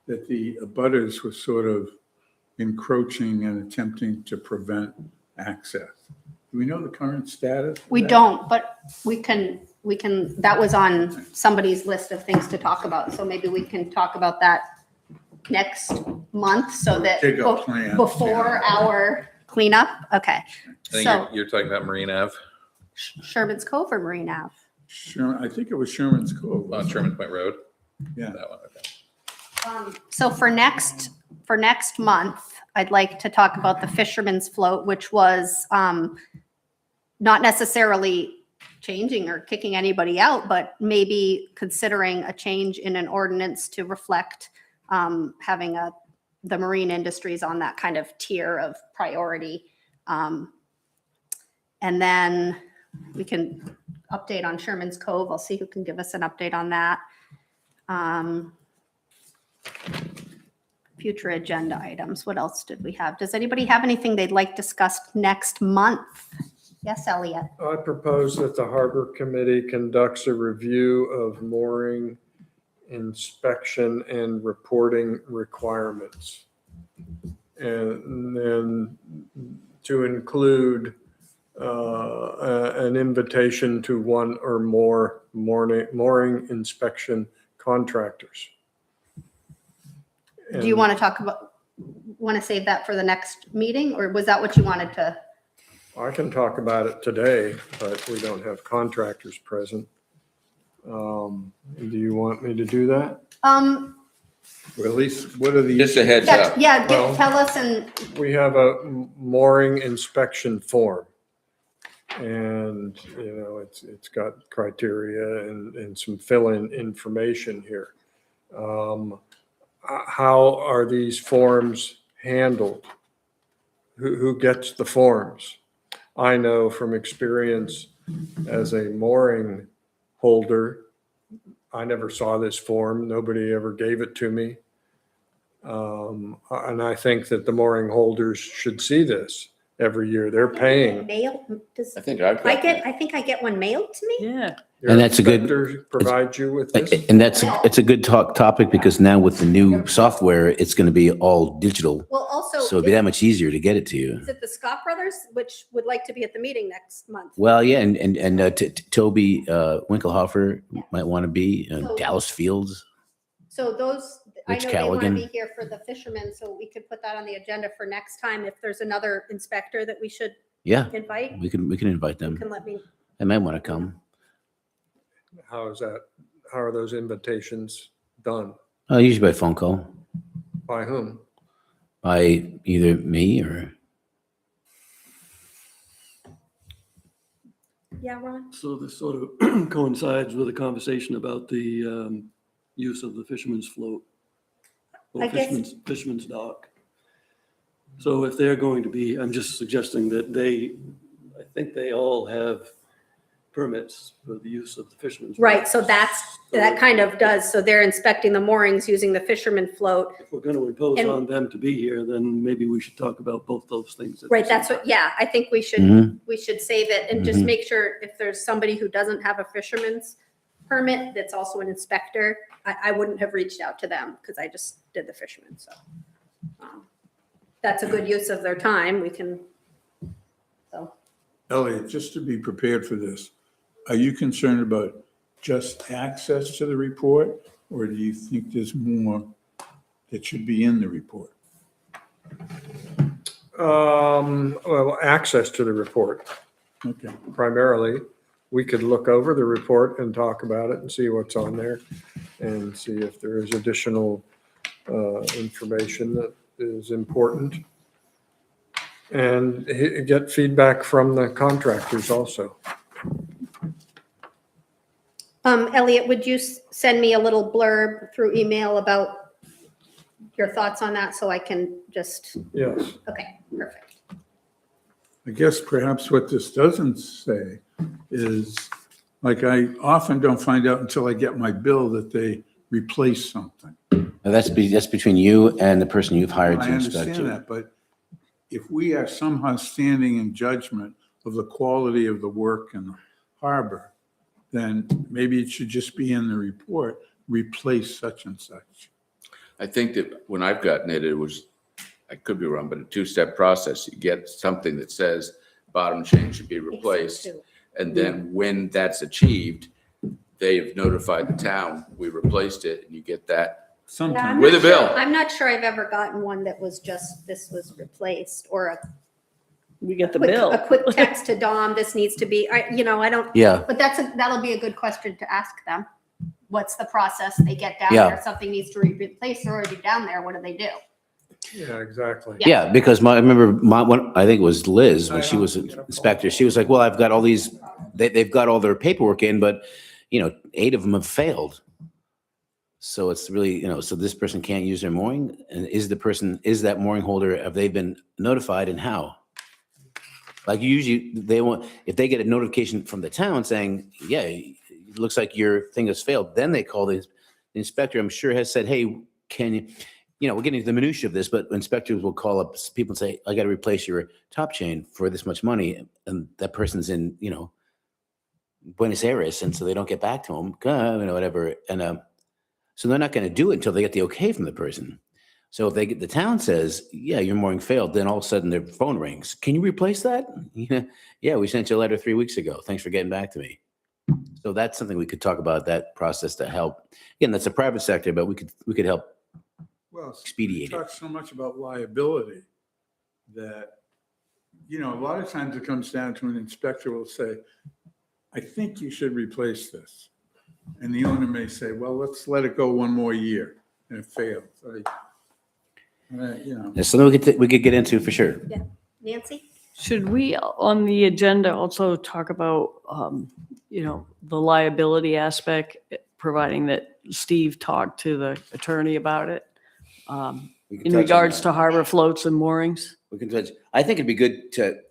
that the abutters were sort of encroaching and attempting to prevent access. Do we know the current status? of We that? don't, but we can, that was on somebody's list of things to talk about. So maybe we can talk about that next month so that Dig up plans, before yeah. our cleanup. Okay. I think So you're talking about Marine Ave, Sherman's Cove or Marine Ave? I think it was Sherman's Cove. on wasn't it? Sherman Point Road. Yeah. That one, okay. So for next month, I'd like to talk about the fisherman's float, which was not necessarily changing or kicking anybody out, but maybe considering a change in an ordinance to reflect having the marine industries on that kind of tier of priority. And then we can update on Sherman's Cove. I'll see who can give us an update on that. Future agenda items. What else did we have? Does anybody have anything they'd like discussed next month? Yes, Elliot. I propose that the Harbor Committee conducts a review of mooring inspection and reporting requirements. And then to include an invitation to one or more mooring inspection contractors. Do you want to save that for the next meeting, or was that what you wanted to? I can talk about it today, but we don't have contractors present. Do you want me to do that? Or at least, what are the? Just a heads up. Yeah, Well- tell us and, We have a mooring inspection form. And, it's got criteria and some fill-in information here. How are these forms handled? Who gets the forms? I know from experience as a mooring holder, I never saw this form. Nobody ever gave it to me. And I think that the mooring holders should see this every year. They're paying. mail, I think I've got that. I think I get one mailed to me. Yeah. Your And that's a good- inspector Provide you with this? And it's a good topic because now with the new software, it's going to be all digital. Well, also, So it'd be that much easier to get it to you. is it the Scott brothers, which would like to be at the meeting next month? Well, yeah, and Toby Winkelhofer might want to be, So- Dallas Fields. So those, I Rich know they want to Callaghan. be here for the fishermen, so we could put that on the agenda for next time. If there's another inspector that we should Yeah, invite, we can invite you them. can let me. They might want to come. How is that? How are those invitations done? Usually by phone call, By whom? by either me or, Yeah, Ron? So this sort of coincides with a conversation about the use of the fisherman's float. Or I guess- fisherman's dock. So if they're going to be, I'm just suggesting that I think they all have permits for the use of the fisherman's. Right, so that kind of does, so they're inspecting the moorings using the fisherman float. If we're going to impose And- on them to be here, then maybe we should talk about both those things. at the Right, same that's what, time. yeah, I think we should, Mhm. save it and just Mhm. make sure if there's somebody who doesn't have a fisherman's permit that's also an inspector, I wouldn't have reached out to them because I just did the fisherman, so. That's a good use of their time, we can, so. Elliot, just to be prepared for this, are you concerned about just access to the report? Or do you think there's more that should be in the report? Well, access to the report Okay. primarily. We could look over the report and talk about it and see what's on there and see if there is additional information that is important. And get feedback from the contractors also. Elliot, would you send me a little blurb through email about your thoughts on that so I can just, Yes. okay, perfect. I guess perhaps what this doesn't say is, like, I often don't find out until I get my bill that they replace something. Now, that's between you and the person you've hired I to inspect understand you. that, but if we are somehow standing in judgment of the quality of the work and harbor, then maybe it should just be in the report, replace such and such. I think that when I've gotten it, it was, I could be wrong, but a two-step process. You get something that says bottom chain should be replaced. And then when that's achieved, they've notified the town, we replaced it, and you get that. Sometimes. With a bill. I'm not sure I've ever gotten one that was just, this was replaced, or We get the quick, bill. a quick text to Dom, this needs to be, I don't, Yeah, but that'll be a good question to ask them. What's the process? They get down Yeah. there, something needs to be replaced, they're already down there, what do they do? Yeah, exactly. yeah, because I remember I think it was Liz, when she was an inspector, she was like, well, I've got all these, they've got all their paperwork in, but, 8 of them have failed. So it's really, so this person can't use their mooring, and is that mooring holder, have they been notified, and how? Like usually if they get a notification from the town saying, yeah, it looks like your thing has failed, then they call the inspector, I'm sure has said, hey, can you, we're getting into the minutia of this, but inspectors will call up people and say, I got to replace your top chain for this much money. And that person's in, Buenos Aires. And so they don't get back to them, whatever. And so they're not going to do it until they get the okay from the person. So if the town says, yeah, your mooring failed, then all of a sudden their phone rings. Can you replace that? Yeah, we sent you a letter 3 weeks ago. Thanks for getting back to me. So that's something we could talk about, that process to help. Again, that's a private sector, but we could help Well, expedite we it. talk so much about liability that, a lot of times it comes down to an inspector will say, I think you should replace this. And the owner may say, well, let's let it go one more year, and it fails. It's something we could get into for sure. Nancy? Should we, on the agenda, also talk about, the liability aspect, providing that Steve talked to the attorney about it, We can in touch on regards that. to harbor floats and moorings? We can touch. I think it'd be good to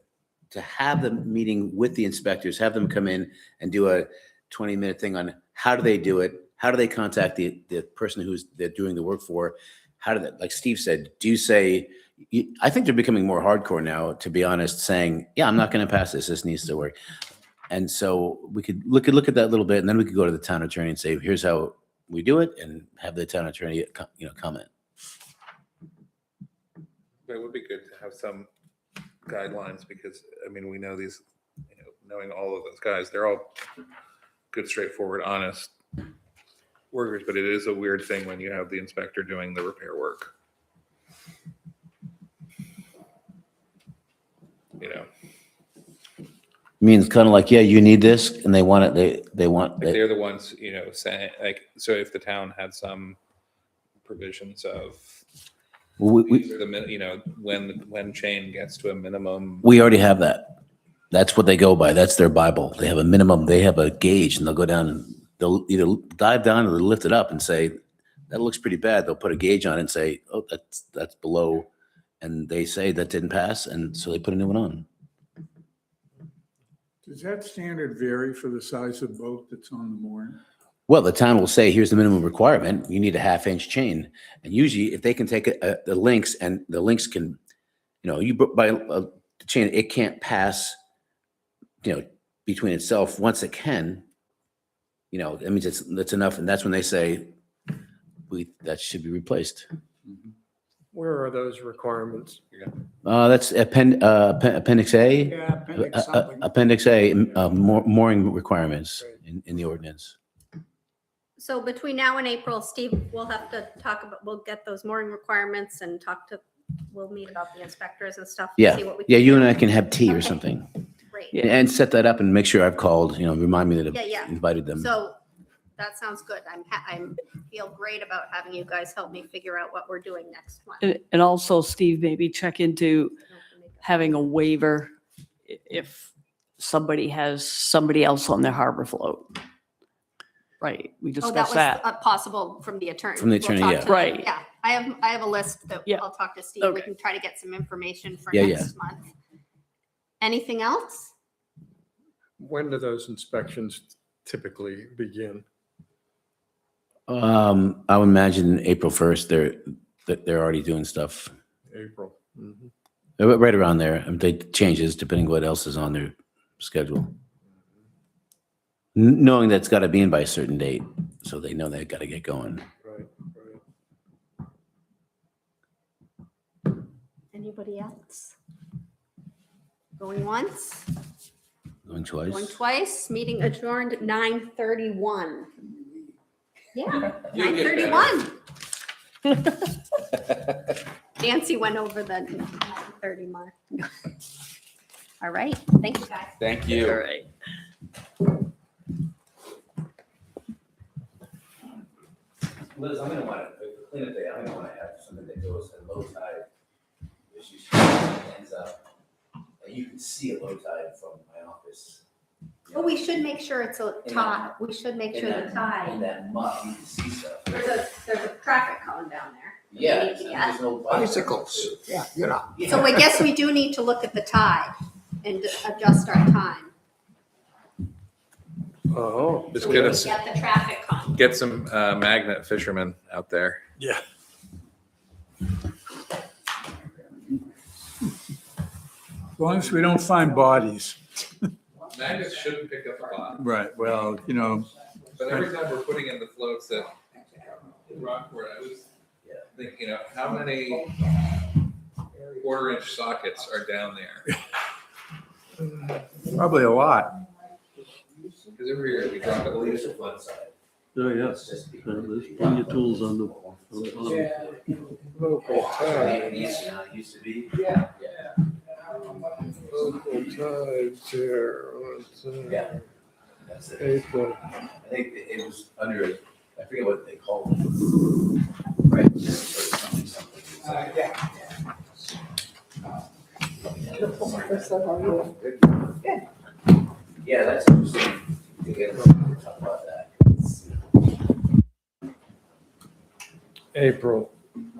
have the meeting with the inspectors, have them come in and do a 20-minute thing on how do they do it? How do they contact the person who's they're doing the work for? How do that, like Steve said, do you say, I think they're becoming more hardcore now, to be honest, saying, yeah, I'm not going to pass this. This needs to work. And so we could look at that a little bit, and then we could go to the town attorney and say, here's how we do it, and have the town attorney, comment. It would be good to have some guidelines because, we know these, knowing all of those guys, they're all good, straightforward, honest workers, but it is a weird thing when you have the inspector doing the repair work. Means kind of like, yeah, you need this, and they want it. They want. Like they're the ones, saying so if the town had some provisions of, these are the when chain gets to a minimum. We already have that. That's what they go by. That's their Bible. They have a minimum. They have a gauge, and they'll go down and they'll either dive down or they'll lift it up and say, that looks pretty bad. They'll put a gauge on it and say, oh, that's below. And they say that didn't pass. And so they put a new one on. Does that standard vary for the size of boat that's on the mooring? Well, the town will say, here's the minimum requirement. You need a 1/2-inch chain. And usually if they can take the links, and the links can, you buy a chain, it can't pass, between itself. Once it can, that means that's enough. And that's when they say, that should be replaced. Where are those requirements? That's Appendix A. Yeah, appendix something. Appendix A, mooring requirements in the ordinance. So between now and April, Steve, we'll have to we'll get those mooring requirements and we'll meet about the inspectors and stuff. Yeah, See what we yeah, can you do. and I can have tea or Okay. something. Great. Yeah. And set that up and make sure I've called, remind me that Yeah. I've invited them. So that sounds good. I feel great about having you guys help me figure out what we're doing next month. And also, Steve, maybe check into having a waiver if somebody has somebody else on their harbor float. Right, we Oh, that discussed was that. possible from the attorney. From the We'll attorney, talk yeah. to them. Right. Yeah, I have a list that Yeah. I'll talk to Steve. We Okay. can try to get some information for Yeah, next month. Anything else? When do those inspections typically begin? I would imagine April 1st, they're already doing stuff. April. Mhm. They're right around there. They changes depending what else is on their schedule. knowing that's got to be in by a certain date, so they know they've got to get going. Right, Anybody else? Going once, Going going twice. twice, meeting adjourned at 9:31. Yeah, You get 9:31. Nancy went over the 9:30 mark. All right, thank you guys. Thank All you. right. Liz, I'm gonna want to, clean up day, I'm gonna want to have something that goes at low tide. Which usually ends up, you can see a low tide from my office. Well, we should make sure it's a tie. We should make sure the In tie. that muck, you can see stuff. There's a traffic cone down there. Yeah, We need to get. there's no Bicycles, yeah, you know. So I guess we do need to look at the tide and adjust our time. Oh. Just get us, Get the traffic cone. get some magnet fishermen out there. Yeah. As long as we don't find bodies. Magnets shouldn't pick up a lot, Right, well, you know, but every time we're putting in the floats at Rockport, I was thinking, how many 1/4-inch sockets are down there? probably a lot. Because every year we drop at least Oh, yes. There's plenty of tools on the bottom. Local tide, Used to be. local tides here. Let's see. Yeah. That's it. April. I think it was under, I forget what they called it. Right. Just sort of something. Yeah, that's interesting. To get to talk about that. April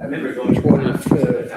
I remember going. 25th.